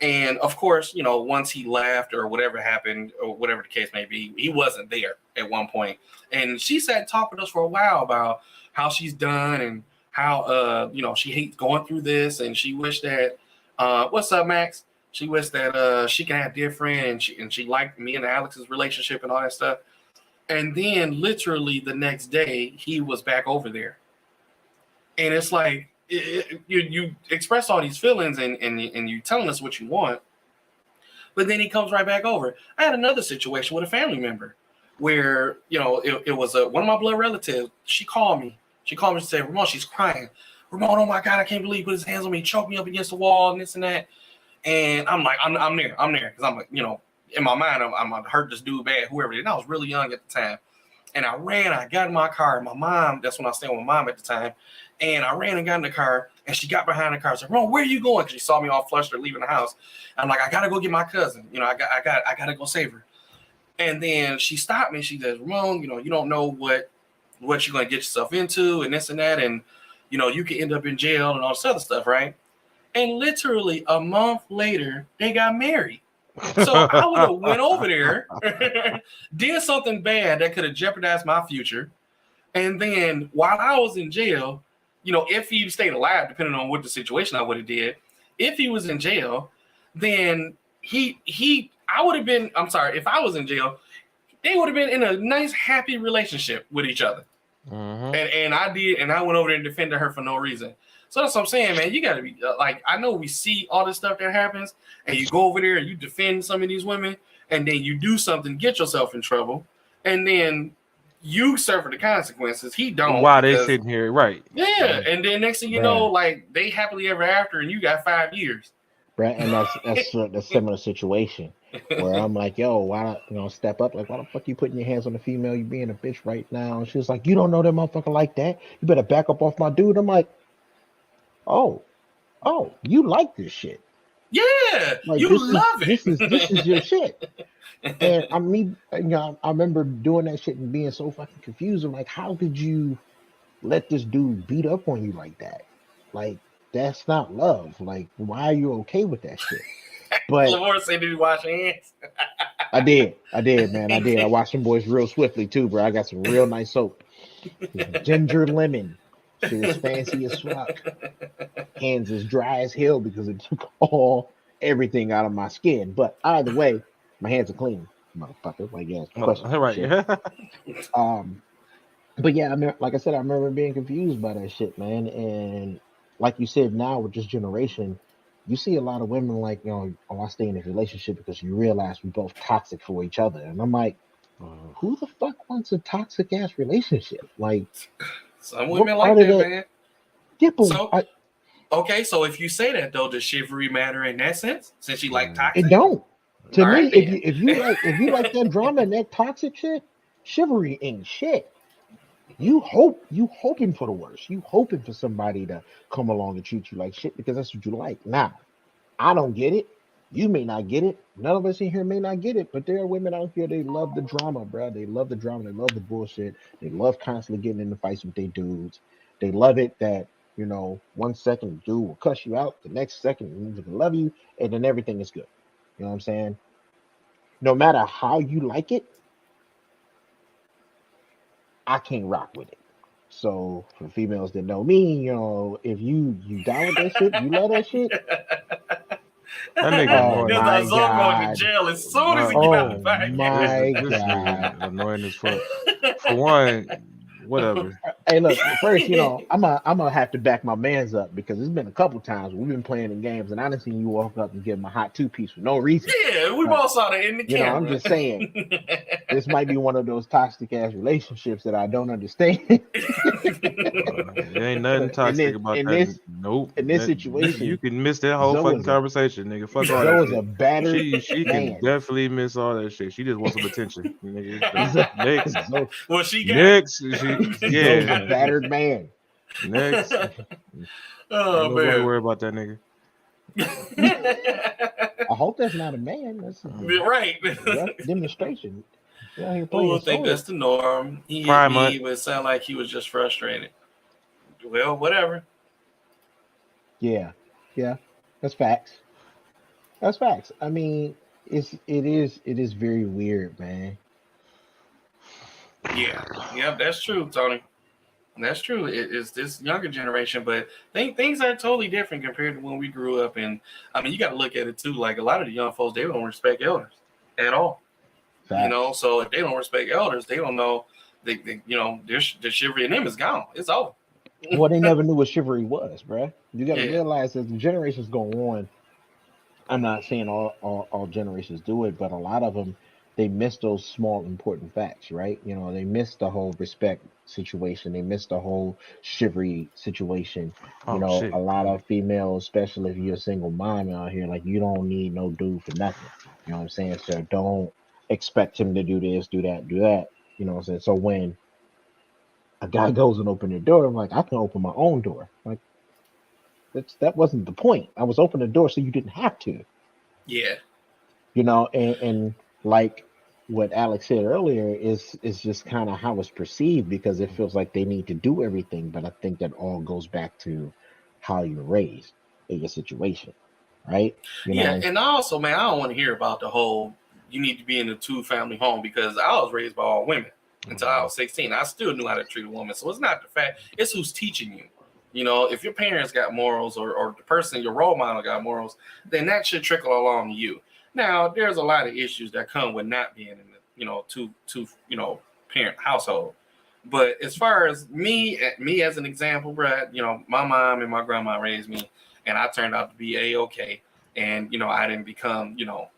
And of course, once he left or whatever happened or whatever the case may be, he wasn't there at one point. And she sat and talked with us for a while about how she's done and how she hates going through this, and she wished that what's up, Max? She wished that she can have different, and she liked me and Alex's relationship and all that stuff. And then literally the next day he was back over there. And it's like you express all these feelings and you telling us what you want, but then he comes right back over. I had another situation with a family member where it was one of my blood relatives. She called me and said, Ramon, she's crying. Ramon, oh my God, I can't believe he put his hands on me, choked me up against the wall and this and that. And I'm like, I'm there because I'm like, in my mind I'm gonna hurt this dude bad, whoever it is. And I was really young at the time. And I got in my car. My mom, that's when I was staying with my mom at the time. And I ran and got in the car, and she got behind the car. I said, Ron, where are you going? Because she saw me all flustered leaving the house. I'm like, I got to go get my cousin. I got to go save her. And then she stopped me. She says, Ramon, you don't know what you're going to get yourself into and this and that. And, you can end up in jail and all this other stuff, right? And literally a month later, they got married. So I would have went over there, did something bad that could have jeopardized my future. And then while I was in jail, if he stayed alive, depending on what the situation I would have did, if he was in jail, then I would have been, I'm sorry, if I was in jail, they would have been in a nice, happy relationship with each other. Mm-hmm. And I went over there and defended her for no reason. So that's what I'm saying, man. You got to be like, I know we see all this stuff that happens, and you go over there and you defend some of these women, and then you do something, get yourself in trouble, and then you suffer the consequences. He don't. Why they sitting here, right? Yeah, and then next thing you know, like they happily ever after, and you got 5 years. Right, and that's a similar situation where I'm like, yo, why not, step up? Like, why the fuck you putting your hands on the female? You being a bitch right now? And she's like, you don't know that motherfucker like that. You better back up off my dude. I'm like, oh, you like this shit? Yeah, like, you love it. This is your shit. And I remember doing that shit and being so fucking confused. I'm like, how could you let this dude beat up on you like that? Like, that's not love. Like, why are you okay with that shit? But Lamar said, did you wash your hands? I did, man. I did. I washed them boys real swiftly too, bro. I got some real nice soap. Ginger lemon. Shit is fancy as fuck. Hands as dry as hell because it took everything out of my skin. But either way, my hands are clean, motherfucker. Like, yeah, right. But yeah, I mean, like I said, I remember being confused by that shit, man. And like you said, now with this generation, you see a lot of women like, I stay in this relationship because you realize we both toxic for each other. And I'm like, who the fuck wants a toxic ass relationship? Like, some women like that, man. Yeah, but okay, so if you say that though, does chivalry matter in that sense? Since you like toxic, it don't. To me, if you like that drama and that toxic shit, chivalry ain't shit. You hoping for the worst. You hoping for somebody to come along and treat you like shit because that's what you like. Now, I don't get it. You may not get it. None of us in here may not get it, but there are women out here, they love the drama, bro. They love the drama. They love the bullshit. They love constantly getting into fights with their dudes. They love it that, 1 second the dude will cuss you out, the next second he will love you, and then everything is good. You know what I'm saying? No matter how you like it, I can't rock with it. So for females that know me, if you down with that shit, you love that shit. That nigga going to jail as soon as he get out of the back. My this God, annoying as fuck. For one, whatever. Hey, look. First, I'm gonna have to back my man's up because it's been a couple times we've been playing in games and I done seen you walk up and give him a hot 2-piece for no reason. Yeah, we both saw that in the camera. I'm just saying. This might be one of those toxic ass relationships that I don't understand. It ain't nothing toxic about in that. Nope. this You situation, can miss that whole Zoe fucking is a conversation, nigga. Fuck all Zoe that is a shit. battered She can man. definitely miss all that shit. She just wants some attention, nigga. Next, Zoe, Well, she got next, Zoe's a yeah. battered man. Next, Oh ain't nobody man. worry about that nigga. I hope that's not a man. That's a Right. rough demonstration. You're out here Oh, playing I think that's swords. the norm. He hit Pride me, month. but it sounded like he was just frustrated. Well, whatever. Yeah, yeah, that's facts. That's facts. I mean, it is very weird, man. Yeah. Yeah, that's true, Tony. That's true. It's this younger generation, but things are totally different compared to when we grew up. And I mean, you got to look at it too. Like a lot of the young folks, they don't respect elders at all. Facts. So if they don't respect elders, they don't know. The chivalry in them is gone. It's over. Well, they never knew what chivalry was, bruh. You got to Yeah. realize as the generations go on, I'm not saying all generations do it, but a lot of them they miss those small important facts, right? They miss the whole respect situation. They miss the whole chivalry situation. Oh A shit. lot of females, especially if you're a single mom out here, like you don't need no dude for nothing. You know what I'm saying? So don't expect him to do this, do that, do that. You know what I'm saying? So when a guy goes and open the door, I'm like, I can open my own door. Like that wasn't the point. I was opening the door so you didn't have to. Yeah. And like what Alex said earlier is just kind of how it's perceived because it feels like they need to do everything, but I think that all goes back to how you're raised in your situation, right? You Yeah. know, And also, man, I don't want to hear about the whole you need to be in a 2-family home because I was raised by all women until I was 16. I still knew how to treat a woman. So it's not the fact, it's who's teaching you. If your parents got morals or the person, your role model got morals, then that should trickle along to you. Now, there's a lot of issues that come with not being in the, two parent household. But as far as me as an example, Brad, my mom and my grandma raised me, and I turned out to be a-okay. And I didn't become, what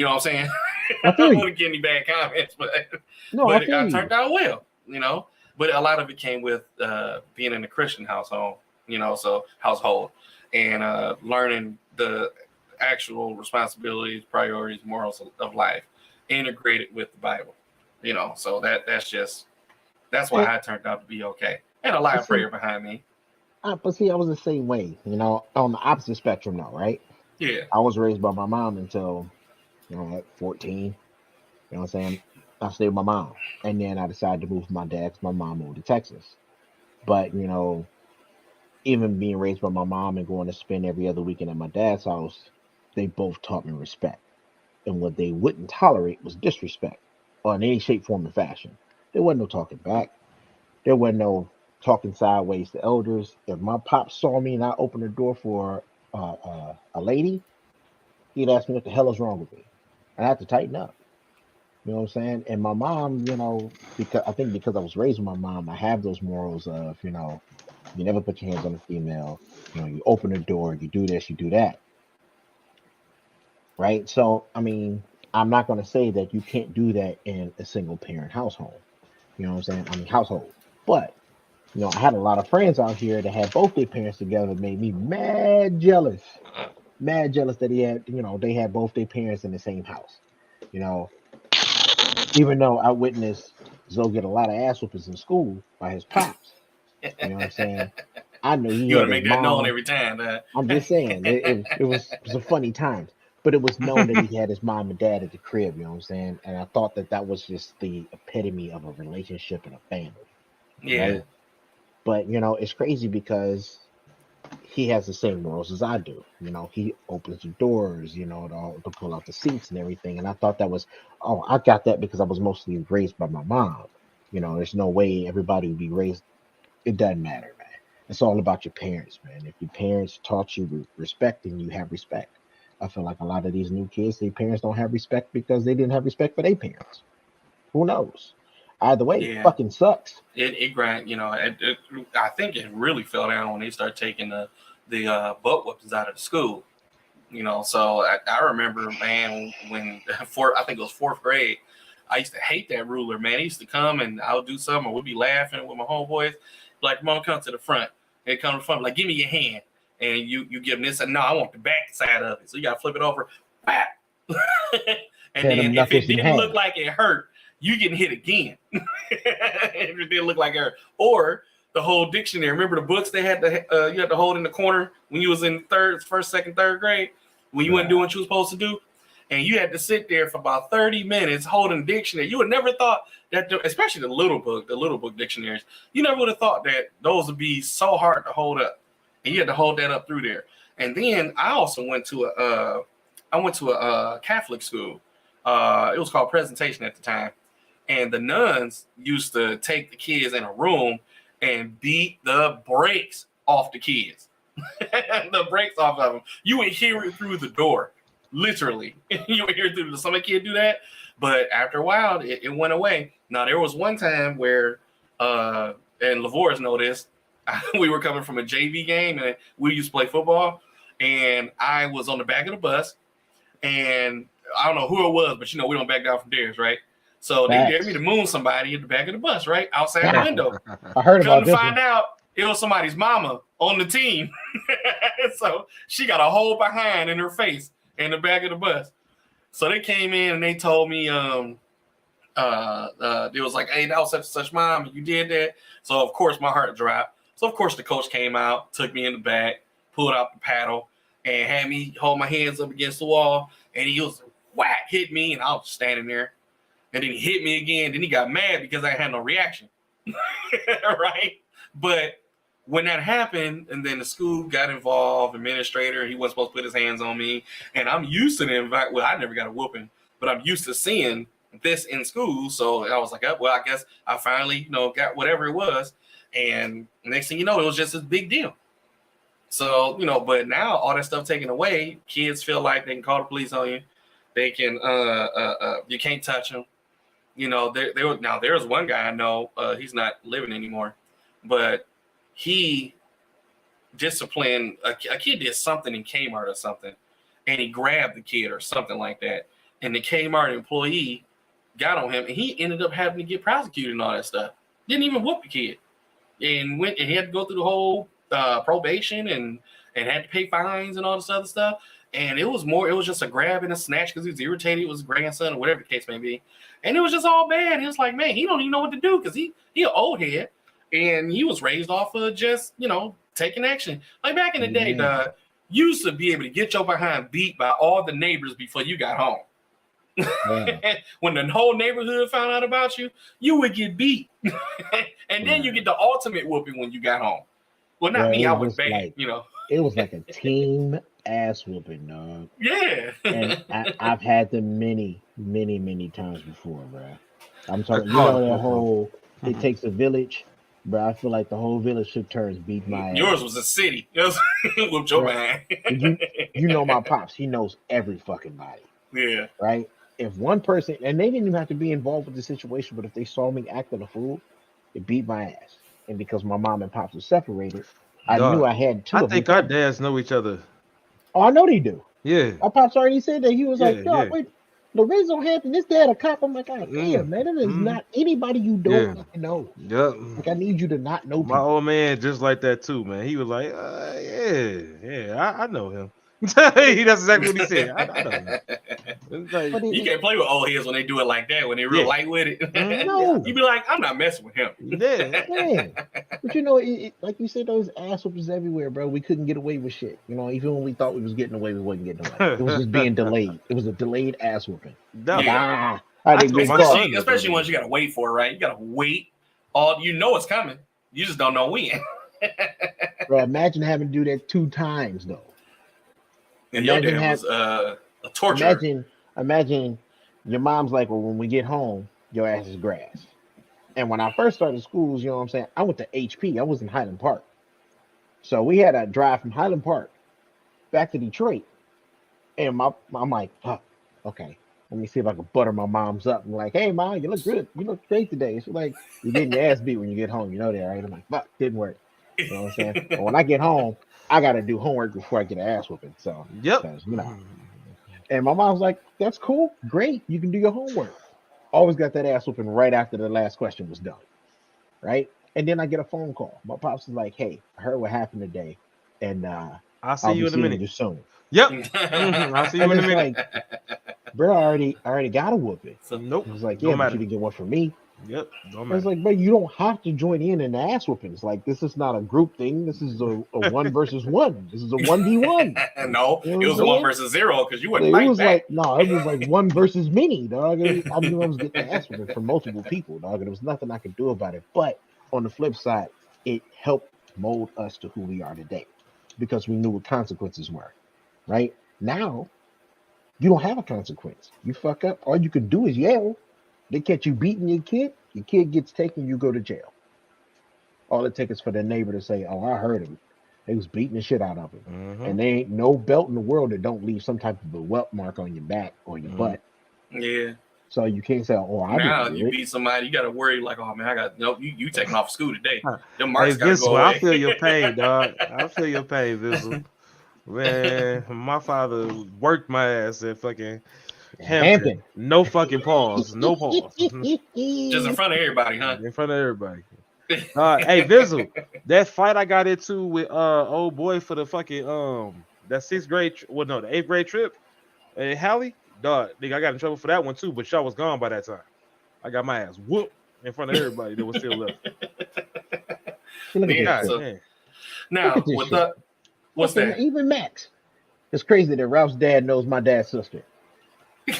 I'm saying? I I feel don't you. want to get any bad comments, but No, I but feel I you. turned out well. But a lot of it came with being in a Christian household, so household and learning the actual responsibilities, priorities, morals of life, integrated with the Bible. So that's why And, I turned out to be okay, and a lot but of see, prayer behind me. I was the same way. On the opposite spectrum, though, right? Yeah, I was raised by my mom until at 14. You know what I'm saying? I stayed with my mom, and then I decided to move with my dad because my mom moved to Texas. But even being raised by my mom and going to spend every other weekend at my dad's house, they both taught me respect. And what they wouldn't tolerate was disrespect, or in any shape, form, or fashion. There wasn't no talking back. There wasn't no talking sideways to elders. If my pop saw me and I opened the door for a lady, he'd ask me what the hell is wrong with me, and I had to tighten up. You know what I'm saying? And my mom, because I think because I was raised with my mom, I have those morals of, you never put your hands on a female. You open the door, you do this, you do that, right? So, I mean, I'm not going to say that you can't do that in a single parent household. You know what I'm saying? I mean, household. But, I had a lot of friends out here that had both their parents together that made me mad jealous. Mad jealous that they had both their parents in the same house. You know, even though I witnessed Zoe get a lot of ass whoopings in school by his pops. You know what I'm saying? I knew he you want had to his make that known mom. every time. I'm just saying it was a funny times, but it was known that he had his mom and dad at the crib. You know what I'm saying? And I thought that was just the epitome of a relationship and a family, Yeah, right? But it's crazy because he has the same morals as I do. He opens the doors, to pull out the seats and everything. And I thought that was, oh, I got that because I was mostly raised by my mom. There's no way everybody would be raised. It doesn't matter, man. It's all about your parents, man. If your parents taught you respect, then you have respect. I feel like a lot of these new kids, their parents don't have respect because they didn't have respect for their parents. Who knows? Either way, it yeah. fucking sucks. It grind. I think it really fell down when they started taking the butt whoopings out of the school. So I remember, man, when I think it was fourth grade, I used to hate that ruler, man. He used to come and I would do something, or we'd be laughing with my homeboys. Like, mom, come to the front. They come to the front, like, give me your hand. And you give them this, and no, I want the back side of it. So you got to flip it over. Bam. And then if it didn't look like it hurt, you getting hit again. If it didn't look like it hurt. Or the whole dictionary. Remember the books they had to you had to hold in the corner when you was in first, second, third grade, when you weren't doing what you were supposed to do, and you had to sit there for about 30 minutes holding the dictionary. You would never thought that, especially the little book dictionaries, you never would have thought that those would be so hard to hold up, and you had to hold that up through there. And then I also went to a Catholic school. It was called Presentation at the time, and the nuns used to take the kids in a room and beat the brakes off the kids. The brakes off of them. You would hear it through the door, literally. You would hear it through the. Some kid do that, but after a while, it went away. Now there was one time where, and Lavores know this, we were coming from a JV game and we used to play football, and I was on the back of the bus, and I don't know who it was, but we don't back down from theirs, right? So they dared me to moon somebody at the back of the bus, right? Outside the window. I heard about this. Find out it was somebody's mama on the team. So she got a hole behind in her face in the back of the bus. So they came in and they told me, it was like, hey, that was such and such mom, and you did that. So of course my heart dropped. So of course the coach came out, took me in the back, pulled out the paddle, and had me hold my hands up against the wall. And he was whack, hit me, and I was standing there. And then he hit me again. Then he got mad because I had no reaction. Right? But when that happened, and then the school got involved, administrator, he wasn't supposed to put his hands on me. And I'm used to them. Well, I never got a whooping, but I'm used to seeing this in school. So I was like, oh, well, I guess I finally, got whatever it was. And next thing you know, it was just a big deal. So, but now all that stuff taken away, kids feel like they can call the police on you. They can, you can't touch them. Now there's one guy I know, he's not living anymore, but he disciplined a kid did something in Kmart or something, and he grabbed the kid or something like that. And the Kmart employee got on him, and he ended up having to get prosecuted and all that stuff. Didn't even whoop the kid, and he had to go through the whole probation and had to pay fines and all this other stuff. And it was just a grab and a snatch because he was irritated. It was his grandson or whatever the case may be. And it was just all bad. It was like, man, he don't even know what to do because he an old head. And he was raised off of just, taking action. Like back in the day, you used to be able to get your behind beat by all the neighbors before you got home. Yeah. When the whole neighborhood found out about you, you would get beat. And then you get the ultimate whooping when you got home. Well, not me. I was bad, It was like a team ass whooping, dog. Yeah. And I've had them many, many, many times before, bro. I'm talking, that whole, it takes a village, bro. I feel like the whole village took turns beat my ass. Yours was a city. Whooped your man. You know my pops. He knows every fucking body. Yeah. Right? If one person, and they didn't even have to be involved with the situation, but if they saw me acting a fool, it beat my ass. And because my mom and pops were separated, I knew I had two. I think our dads know each other. Oh, I know they do. Yeah. My pops already said that. He was like, wait, Lorenzo don't happen. This dad a cop. I'm like, God damn, man, that is not anybody you don't know. Yep. Like, I need you to not know people. My old man just like that too, man. He was like, I know him. That's exactly what he said. I know him. Like, you can't play with old heads when they do it like that, when they're real light with it. No. You be like, I'm not messing with him. Yeah. But like you said, those ass whoopers everywhere, bro. We couldn't get away with shit. Even when we thought we was getting away, we wasn't getting away. It was just being delayed. It was a delayed ass whooping. Especially once you gotta wait for it, right? You gotta wait. It's coming. You just don't know when. Bro, imagine having to do that 2 times though. And your dad was a torture. Imagine your mom's like, well, when we get home, your ass is grass. And when I first started schools, you know what I'm saying? I went to HP. I was in Highland Park. So we had a drive from Highland Park back to Detroit. And I'm like, okay, let me see if I can butter my mom's up. I'm like, hey, Mom, you look good. You look great today. She's like, you're getting your ass beat when you get home. You know that, right? I'm like, fuck, didn't work. You know what I'm saying? But when I get home, I got to do homework before I get an ass whooping. So, yep. And my mom's like, that's cool. Great. You can do your homework. Always got that ass whooping right after the last question was done, right? And then I get a phone call. My pops is like, "Hey, I heard what happened today, and I'll see I'll you be in a seeing minute. you soon." Yep. I'll see you And in a it's minute. like, bro, I already got a whooping. Nope. It's like, yeah, Don't but matter. you didn't get one from me. Yep. Don't And it's matter. like, but you don't have to join in the ass whoopings. Like, this is not a group thing. This is a one versus one. This is a 1v1. No, You know it what was I'm one saying? versus zero because you wouldn't It fight was back. like, no, it was like one versus many, dog. I knew I was getting the ass whooping from multiple people, dog, and there was nothing I could do about it. But on the flip side, it helped mold us to who we are today because we knew what consequences were. Right now, you don't have a consequence. You fuck up, all you can do is yell. They catch you beating your kid gets taken, you go to jail. All it takes is for the neighbor to say, "Oh, I heard him. They was beating the shit out of him." Mm-hmm. And there ain't no belt in the world that don't leave some type of a welt mark on your back or your butt. Yeah. So you can't say, "Oh, I Now didn't do you it." beat somebody, you gotta worry like, oh man, I got no. You taking off school today. Them Hey, marks gotta Vissel, go I away. feel your pain, dog. I feel your pain, Vissel. Man, my father worked my ass at fucking Hampton. Hampton. No fucking pause. No pause. Just in front of everybody, huh? In front of everybody. Hey, Vissel, that fight I got into with old boy for the fucking that sixth grade, well no, the eighth grade trip, Hallie, dog, nigga, I got in trouble for that one too, but y'all was gone by that time. I got my ass whooped in front of everybody that was still left. Look at this Yeah. shit. So Man. Look now at this with shit. the what's Okay, that? even Max. It's crazy that Ralph's dad knows my dad's sister. I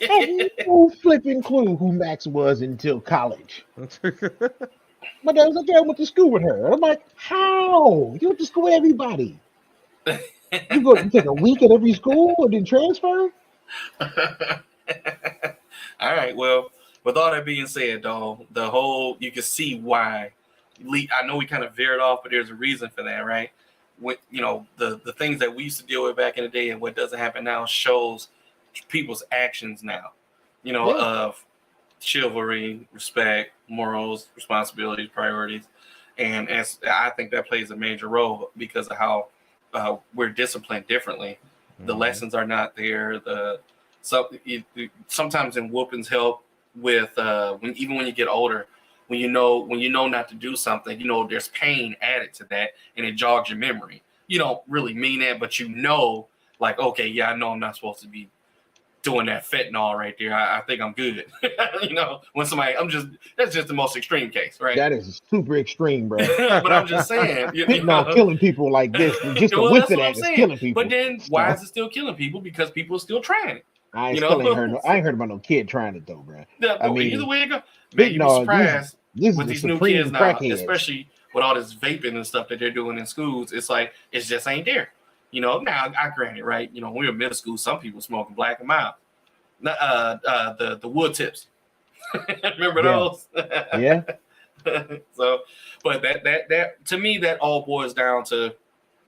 had no flipping clue who Max was until college. My dad was like, "Yeah, I went to school with her." And I'm like, "How? You went to school with everybody? You take a week at every school and then transfer?" All right. Well, with all that being said, though, the whole you can see why. I know we kind of veered off, but there's a reason for that, right? When the things that we used to deal with back in the day and what doesn't happen now shows people's actions now. Yeah. Of chivalry, respect, morals, responsibilities, priorities, and as I think that plays a major role because of how we're disciplined differently. The lessons are not there. Sometimes in whoopings help with when you get older, when you know not to do something, there's pain added to that, and it jogs your memory. You don't really mean that, but like, okay, yeah, I know I'm not supposed to be doing that fentanyl right there. I think I'm good. When that's just the most extreme case, right? That is super extreme, bro. But I'm just saying, Fentanyl killing people like this, just the well, whiff that's of what I'm that is saying. killing people. But then why is it still killing people? Because people are still trying it. I ain't heard about no kid trying it though, bro. I mean, either way it go, man, you'd be fentanyl. surprised This is with the these new kids supreme now, crackheads. especially with all this vaping and stuff that they're doing in schools. It's like it just ain't there. Now I grant it, right? When we were middle school, some people smoking Black and Mild. The wood tips. Remember those? Yeah. So, but that to me, that all boils down to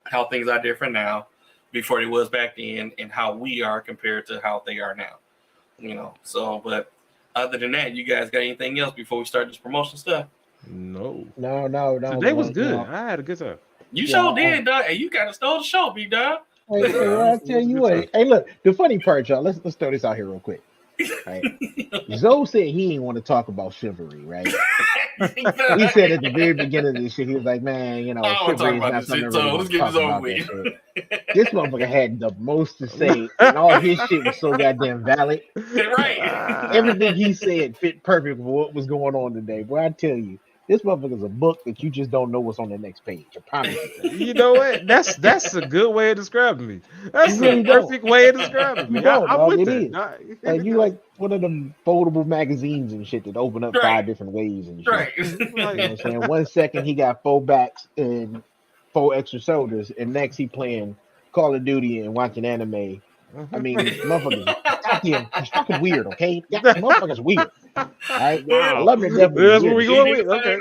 how things are different now before it was back then and how we are compared to how they are now. So, but other than that, you guys got anything else before we start this promotion stuff? No. No. Today was good. I had a good time. You sure did, dog. And you kind of stole the show, big dog. Hey, I'll tell you what. Hey, look, the funny part, y'all. Let's throw this out here real quick. Right. Zoe said he didn't want to talk about chivalry, right? He said at the very beginning of this shit, he was like, "Man, chivalry is not something so let's get this over with." This motherfucker had the most to say, and all his shit was so goddamn valid. Right. Everything he said fit perfect for what was going on today. Boy, I tell you, this motherfucker's a book that you just don't know what's on the next page. I promise you. You know what? That's a good way of describing me. That's really a perfect way of describing me. I'm with it that. is. Like you like one of them foldable magazines and shit that open up 5 different ways and shit. Right. You know what I'm saying? 1 second he got 4 backs and 4 extra shoulders, and next he playing Call of Duty and watching anime. I mean, motherfuckers, goddamn, he's fucking weird, okay? Motherfuckers weird. All right, Wow. I love him to death. That's what we going with. Okay,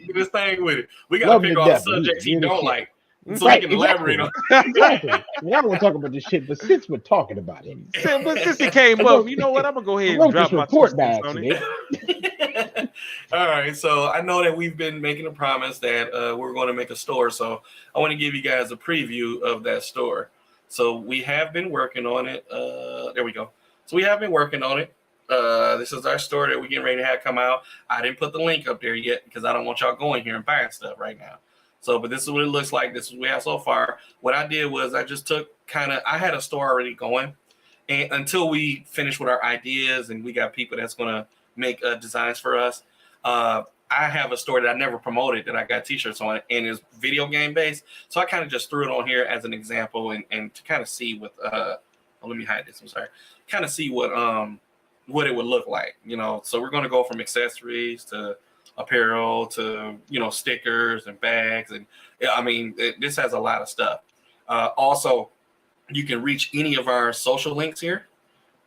Get this thing with it. We gotta pick all the subjects he don't like, so he can elaborate on. Exactly. I don't want to talk about this shit, but since we're talking about it, but since it came up, you know what? I'm gonna go ahead and drop my report by on it. accident. All right, so I know that we've been making a promise that we're going to make a store, so I want to give you guys a preview of that store. So we have been working on it. There we go. So we have been working on it. This is our store that we're getting ready to have come out. I didn't put the link up there yet because I don't want y'all going here and buying stuff right now. So, but this is what it looks like. This is what we have so far. What I did was I just took I had a store already going, and until we finish with our ideas and we got people that's going to make designs for us, I have a store that I never promoted that I got t-shirts on, and is video game based. So I kind of just threw it on here as an example and to kind of see what let me hide this. I'm sorry. Kind of see what it would look like, So we're going to go from accessories to apparel to stickers and bags, and this has a lot of stuff. Also, you can reach any of our social links here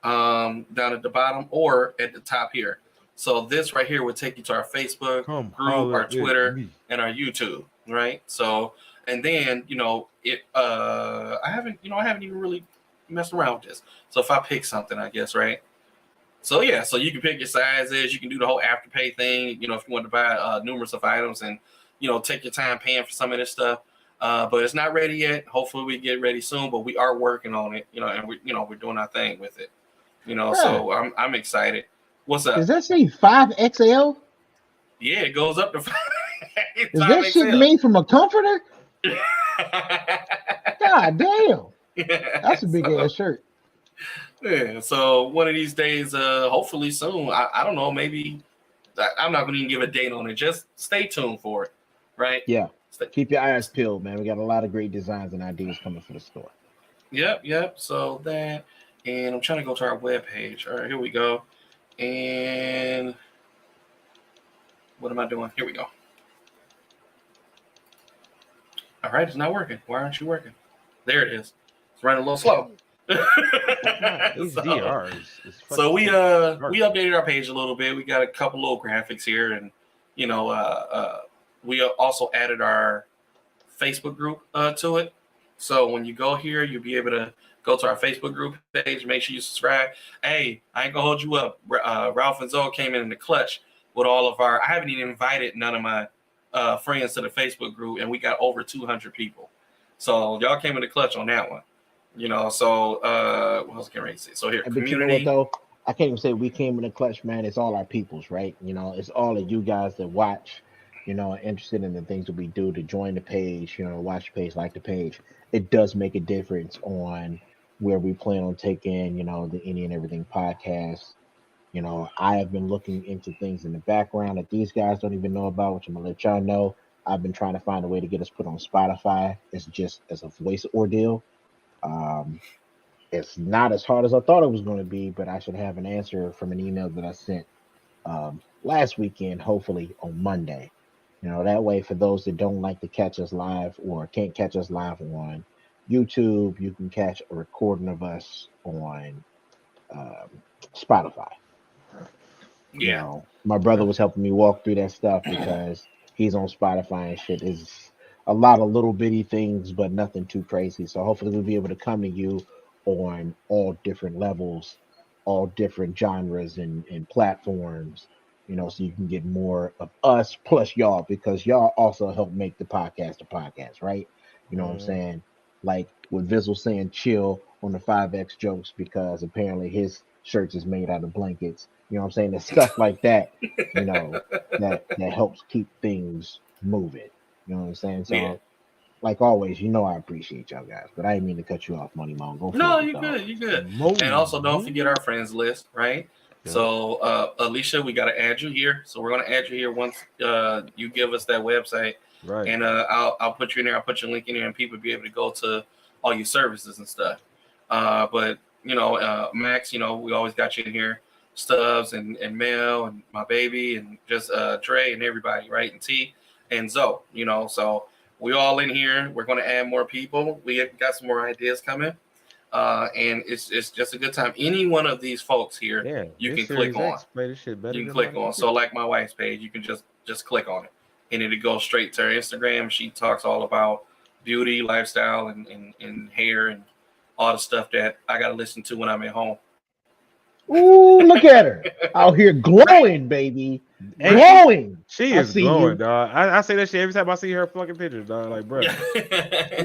down at the bottom or at the top here. So this right here would take you to our Facebook group, our Twitter, and our YouTube, right? So, and then I haven't even really messed around with this. So if I pick something, I guess, right? So yeah, so you can pick your sizes. You can do the whole Afterpay thing. If you want to buy numerous of items and take your time paying for some of this stuff. But it's not ready yet. Hopefully we get ready soon. But we are working on it. And we're doing our thing with it. So I'm excited. What's up? Does that say 5XL? Yeah, it goes up to 5. Is that shit made from a comforter? God damn. That's a big ass shirt. Yeah, so one of these days, hopefully soon. I don't know, maybe I'm not going to even give a date on it. Just stay tuned for it, right? Yeah. Keep your eyes peeled, man. We got a lot of great designs and ideas coming for the store. Yep. So that, and I'm trying to go to our webpage. All right, here we go. And what am I doing? Here we go. All right, it's not working. Why aren't you working? There it is. It's running a little slow. So we updated our page a little bit. We got a couple little graphics here, and we also added our Facebook group to it. So when you go here, you'll be able to go to our Facebook group page. Make sure you subscribe. Hey, I ain't gonna hold you up. Ralph and Zoe came in the clutch with all of our. I haven't even invited none of my friends to the Facebook group, and we got over 200 people. So y'all came in the clutch on that one. So what else can I say? So here, community. You know what, though? I can't even say we came in the clutch, man. It's all our peoples, right? It's all of you guys that watch, interested in the things that we do, to join the page, watch the page, like the page. It does make a difference on where we plan on taking, the Any and Everything podcast. I have been looking into things in the background that these guys don't even know about, which I'm gonna let y'all know. I've been trying to find a way to get us put on Spotify. It's just as a voice ordeal. It's not as hard as I thought it was going to be, but I should have an answer from an email that I sent last weekend, hopefully on Monday. That way, for those that don't like to catch us live or can't catch us live on YouTube, you can catch a recording of us on Spotify. Yeah. My brother was helping me walk through that stuff because he's on Spotify and shit. Is a lot of little bitty things, but nothing too crazy. So hopefully we'll be able to come to you on all different levels, all different genres and platforms, so you can get more of us plus y'all, because y'all also help make the podcast a podcast, right? You know what I'm saying? Like what Viz was saying, chill on the 5X jokes, because apparently his shirts is made out of blankets. You know what I'm saying? There's stuff like that, that helps keep things moving. You know what I'm saying? So, like always, I appreciate y'all guys, but I didn't mean to cut you off, Money Mom. Go for no, it, you good. And also, don't forget our friends list, right? Yeah. So, Alicia, we got to add you here. So we're going to add you here once you give us that website. Right. And I'll put you in there. I'll put your link in there, and people will be able to go to all your services and stuff. But, Max, we always got you in here. Stubbs and Mel and my baby and just Dre and everybody, right? And T and Zoe, so we all in here. We're going to add more people. We got some more ideas coming. And it's just a good time. Any one of these folks here, you can click on. You can click on. So like my wife's page, you can just click on it, and it'll go straight to her Instagram. She talks all about beauty, lifestyle, and hair, and all the stuff that I got to listen to when I'm at home. Ooh, look at her out here glowing, baby. Glowing. She is glowing, dog. I say that shit every time I see her fucking pictures, dog. Like, bro. You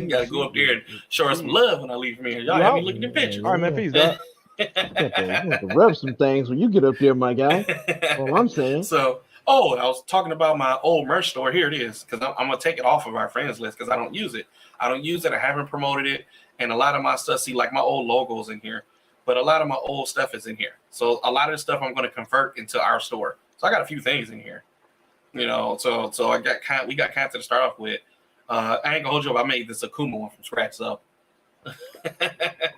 gotta go up there and show her some love when I leave from here. Y'all have me looking at pictures. All right, man. Peace, dog. You have to rub some things when you get up there, my guy. All I'm saying. So, I was talking about my old merch store. Here it is, because I'm gonna take it off of our friends list because I don't use it. I haven't promoted it, and a lot of my stuff. See, like my old logos in here, but a lot of my old stuff is in here. So a lot of the stuff I'm gonna convert into our store. So I got a few things in here. So we got content to start off with. I ain't gonna hold you up. I made this Akuma one from scratch, so that's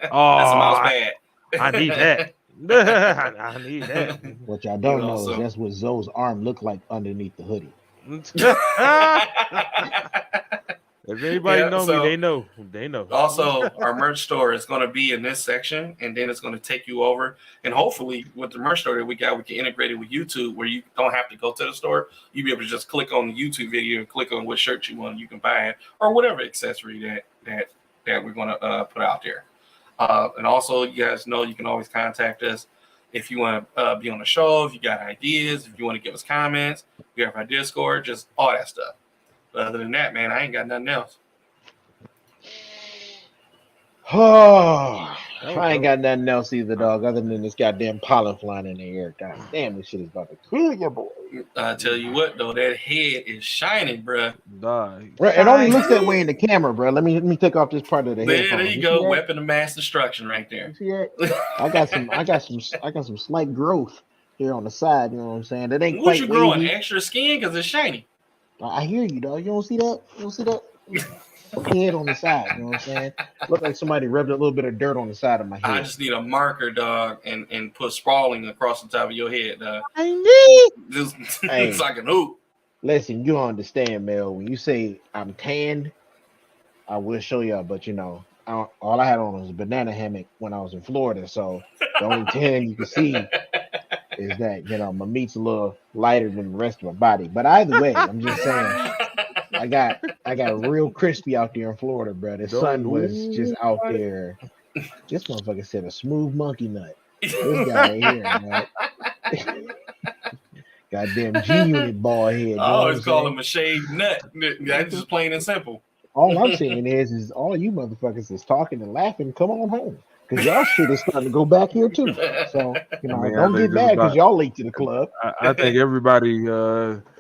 a mouse pad. I need that. I need that. What y'all don't know is that's what Zoe's arm looked like underneath the hoodie. If anybody knows me, they know. They know. Also, our merch store is going to be in this section, and then it's going to take you over. And hopefully, with the merch store that we got, we can integrate it with YouTube, where you don't have to go to the store. You'll be able to just click on the YouTube video and click on what shirt you want. You can buy it, or whatever accessory that we're going to put out there. And also, you guys know you can always contact us if you want to be on the show, if you got ideas, if you want to give us comments. We have our Discord, just all that stuff. But other than that, man, I ain't got nothing else. Oh, I ain't got nothing else either, dog, other than this goddamn pollen flying in the air. God damn, this shit is about to kill you, boy. I tell you what, though, that head is shining, bruh. It only looks that way in the camera, bro. Let me take off this part of the head. There you go, weapon of mass destruction, right there. You see that? I got some slight growth here on the side. You know what I'm saying? That ain't what quite you growing wavy. Extra skin because it's shiny. I hear you, dog. You don't see that? You don't see that? Head on the side. You know what I'm saying? Look like somebody rubbed a little bit of dirt on the side of my head. I just need a marker, dog, and put sprawling across the top of your head, dog. I need. Just it's like an hoop. Listen, you don't understand, Mel. When you say I'm tanned, I will show y'all. But all I had on was a banana hammock when I was in Florida. So the only tan you can see is that my meat's a little lighter than the rest of my body. But either way, I'm just saying, I got real crispy out there in Florida, bro. The sun was just out there. This motherfucker said a smooth monkey nut. This guy right here, man. Goddamn G-Unit ball head. I always call him a shaved nut. That's just plain and simple. All I'm saying is all you motherfuckers is talking and laughing. Come on home. Because y'all shit is starting to go back here too. So, don't get mad because y'all late to the club. I think everybody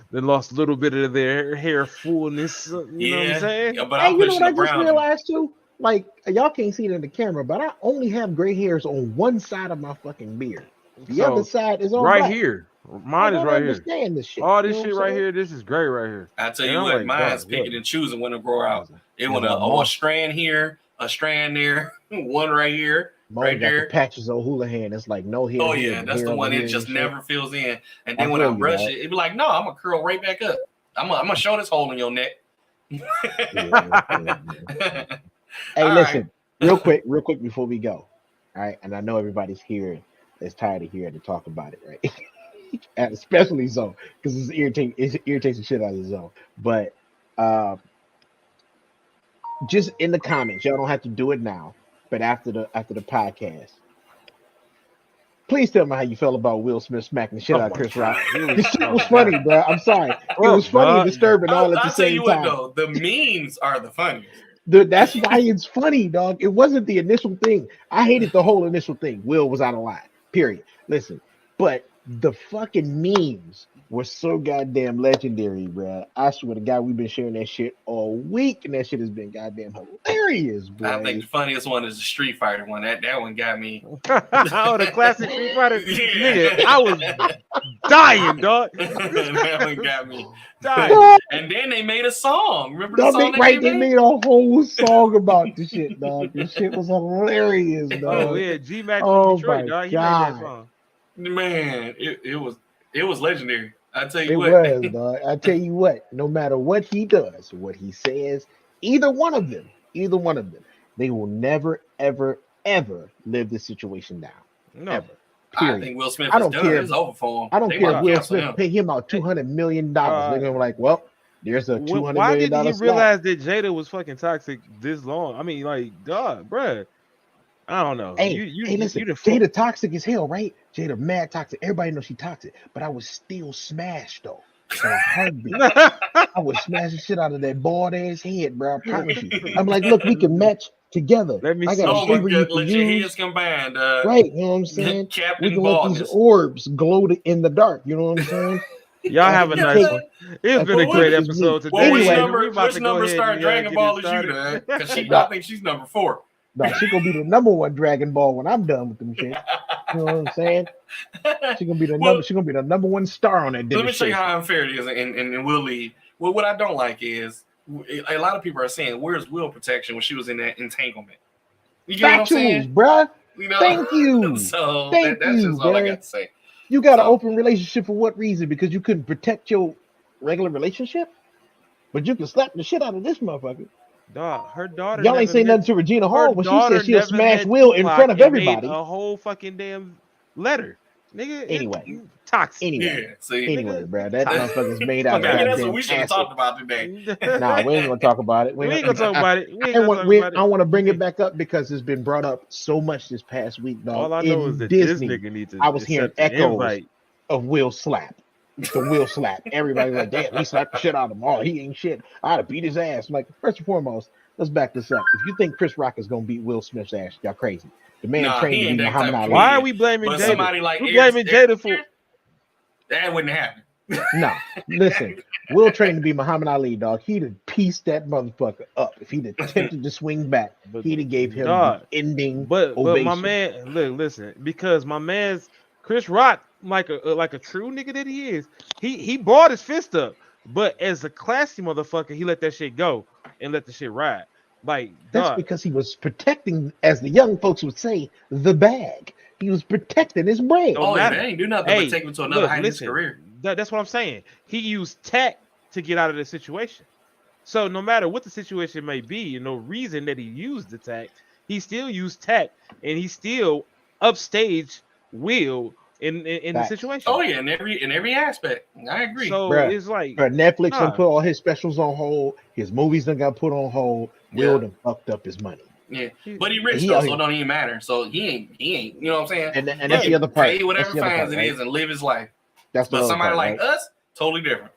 they lost a little bit of their hair fullness. You know what I'm saying? Yeah, but I'm pushing what I the just brown. realized too? Like, y'all can't see it in the camera, but I only have gray hairs on one side of my fucking beard. The other side is on right black. here. Mine is right here. This shit. All this shit right here, this is gray right here. I tell you what, mine's picking and choosing when to grow out. It want a strand here, a strand there, one right here, right there. The patches of Houlihan. It's like no hair. Oh yeah, that's the one that just never fills in. And then when I brush it, it be like, no, I'm gonna curl right back up. I'm gonna show this hole in your neck. Hey, listen, real quick before we go. All right, and I know everybody's here is tired of hearing to talk about it, right? And especially Zoe, because it irritates the shit out of Zoe. But just in the comments, y'all don't have to do it now, but after the podcast, please tell me how you felt about Will Smith smacking the shit out of Chris Rock. This shit was funny, bro. I'm sorry. It was funny and disturbing all at the same time. Though, the memes are the funniest. Dude, that's why it's funny, dog. It wasn't the initial thing. I hated the whole initial thing. Will was out of line. Period. Listen, but the fucking memes were so goddamn legendary, bro. I swear to God, we've been sharing that shit all week, and that shit has been goddamn hilarious, bro. I think the funniest one is the Street Fighter one. That one got me. Oh, the classic Street Fighter. Yeah. Nigga, I was dying, dog. That one got me. Dying. And then they made a song. Remember the song they made a whole song about the shit, dog. This shit was hilarious, dog. Oh yeah, G-Mac from Detroit, dog. He made that song. Man, it was legendary. I tell you what. It was, dog. I tell you what, no matter what he does, what he says, either one of them, they will never, ever, ever live this situation down. No. Ever. Period. I think Will Smith is done. It's over for him. I don't care if Will Smith pay him out $200 million. They're gonna be like, well, there's a $200 million. Why did he realize that Jada was fucking toxic this long? I mean, like, dog, bruh. I don't know. Hey, listen, Jada toxic as hell, right? Jada mad toxic. Everybody knows she toxic, but I was still smashed though. I was smashing shit out of that bald ass head, bro. I promise you. I'm like, look, we can match together. Let me I see. got Oh a my favor you god, can let your use. heads combine. Right, you know what I'm saying? We Captain can let these Baldness. orbs glow in the dark. You know what I'm saying? Y'all have a That's what nice you one. take. It's That's been a what Well, great you take is episode me. today. Well, which Anyway, And we about to go number ahead star and Dragon get it Ball is you started. then? Because I no, think she's number 4. no, she gonna be the number one Dragon Ball when I'm done with them shit. You know what I'm saying? She gonna be the Well, number. She gonna be the number one star on that let me show you demonstration. how unfair it is, and we'll leave. Well, what I don't like is a lot of people are saying, "Where's Will protection when she was in that entanglement?" You get what I'm saying? Factuals, bruh. You know. Thank you. So Thank that's you, just all I man. got to say. You got an So open relationship for what reason? Because you couldn't protect your regular relationship? But you can slap the shit out of this motherfucker. Dog, her daughter Y'all ain't never say met nothing to Regina her Hall when she daughter said she'll never smash met Will in Tupac front of and made everybody. a whole fucking damn letter. Nigga, Anyway. it's toxic. Anyway. yeah, see, Anyway, Nigga, bro, that toxic. motherfucker's made out of maybe that's what goddamn we should have acid. talked about today. Nah, we ain't gonna talk about it. We ain't gonna talk about it. We ain't gonna talk about I it. want to bring it back up because it's been brought up so much this past week, dog. All I know is In that this Disney, nigga needs to I was hearing accept an echoes invite. of Will slap. The Will slap. Everybody's like, damn, he slapped the shit out of him. Oh, he ain't shit. I'd have beat his ass. I'm like, first and foremost, let's back this up. If you think Chris Rock is gonna beat Will Smith's ass, y'all crazy. The man Nah, trained he to ain't be that Muhammad type of Ali. Why are comedian. we blaming But Jada? somebody like We blaming Jada for that wouldn't happen. No, listen, Will trained to be Muhammad Ali, dog. He'd have pieced that motherfucker up. If he'd attempted to swing back, but he'd have gave him dog. the ending But ovation. my man, look, listen, because my man's Chris Rock, like a true nigga that he is, he brought his fist up, but as a classy motherfucker, he let that shit go and let the shit ride. Like, That's dog, because he was protecting, as the young folks would say, the bag. He was protecting his bread. don't Oh yeah, matter. that ain't do nothing but Hey, take him to another look, height in his listen, career. that's what I'm saying. He used tact to get out of the situation. So no matter what the situation may be, and no reason that he used the tact, he still used tact, and he still upstaged Will in the Facts. situation. Oh yeah, in every aspect. I agree. So Bruh, it's like, Bruh, Netflix done nah, put all his specials on hold. His movies done got put on hold. Will Yeah. done fucked up his money. Yeah, he- but he rich He though, out so here. it don't even matter. So he ain't. You know what I'm saying? And He that's the can other part. pay whatever That's the other fines part, it right? is and live his life. That's the But other somebody part, like right? us, totally different.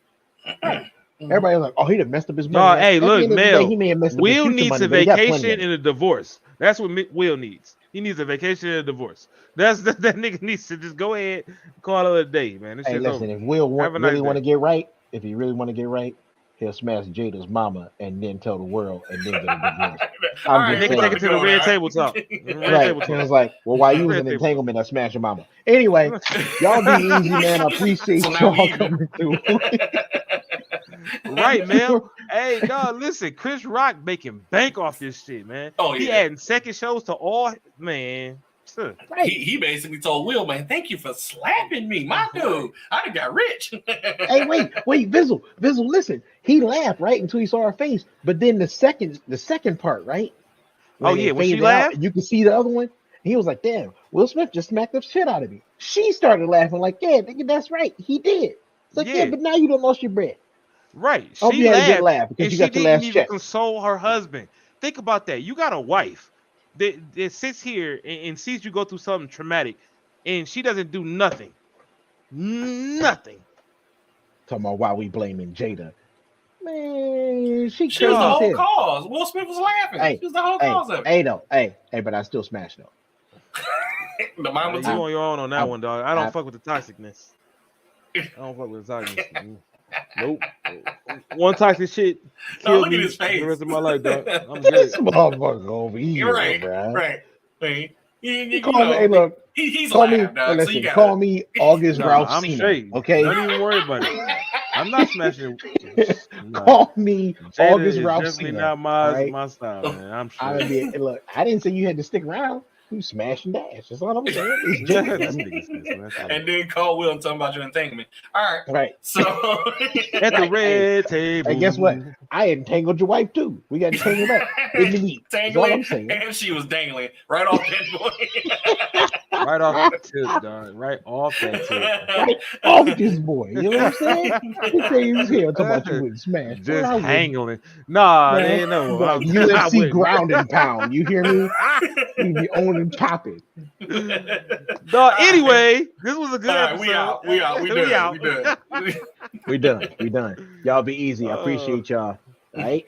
Right. Everybody's like, oh, he done messed up his money. no, Right? hey, At the look, end of the day, he Mel, may have messed up his Will future needs money, a but he got plenty of vacation it. and a divorce. That's what Will needs. He needs a vacation and a divorce. That nigga needs to just go ahead and call it a day, man. This Hey, shit's listen, over. if Will Have a really nice want to day. get right, if he really want to get right, he'll smash Jada's mama and then tell the world and then get a divorce. All I'm right, just Nigga, we're take about it saying. to the go red now. table talk. Red Right. table And talk. it's like, well, while you was Red in table entanglement, I smashed your mama. Anyway, y'all be easy, man. I appreciate So now we y'all even. coming through. Right, man. Hey, dog, listen, Chris Rock making bank off this shit, man. Oh He yeah. adding second shows to all, man. Huh. Right. He basically told Will, man, thank you for slapping me, my dude. I done got rich. Hey, wait, Vizzle, listen. He laughed right until he saw her face, but then the second part, right? Oh, When yeah, it when she faded out, laughed? and you can see the other one. He was like, "Damn, Will Smith just smacked the shit out of me." She started laughing, like, "Yeah, nigga, that's right, he did." It's like, "Yeah, Yeah, but now you done lost your bread." right. I hope She you had a good laughed laugh because and you she got your didn't last even check. console her husband. Think about that. You got a wife that sits here and sees you go through something traumatic, and she doesn't do nothing. Nothing. Talking about why we blaming Jada. Man, she She was crazy the as whole hell. cause. Will Smith was laughing. Hey, She was the whole cause of it. Hey, but I still smash though. The mama You too. on your own on that I- one, dog. I don't I- fuck with the toxicness. I don't fuck with the toxicness. Nope. One toxic shit No, killed look at me his for the face. rest of my life, dog. I'm This good. motherfucker over here, You're right, bruh. right. Hey, You call me, hey, look, he's call me. alive, dog. Hey, So you listen, got call me August Nah, Ralph I'm Cena, straight. okay? Don't even worry about it. I'm not smashing it. Nah. Call me Jada August is Ralph definitely Cena. not All right, my style, man. I'm I'm sure. gonna be. Look, I didn't say you had to stick around. You smash and dash. That's all I'm saying. It's Jada. This nigga said smash it. and then call Will and tell him about your entanglement. All right. Right. So At the Right. red table. And guess what? I entangled your wife too. We got tangled up in the meat. That's all I'm tangling, saying. and she was dangling right off that boy. Right off the tip, dog. Right off that tip. Right off this boy. You know what I'm saying? You crazy as hell talking about you wouldn't smash. Boy, Just I wouldn't. hangling. Nah, Man, they ain't no. dog, I UFC wouldn't. ground and pound. You hear me? We be owning popping. Dog, anyway, this was a good All right, episode. we out. We done. We done. Y'all be easy. I appreciate y'all. All right.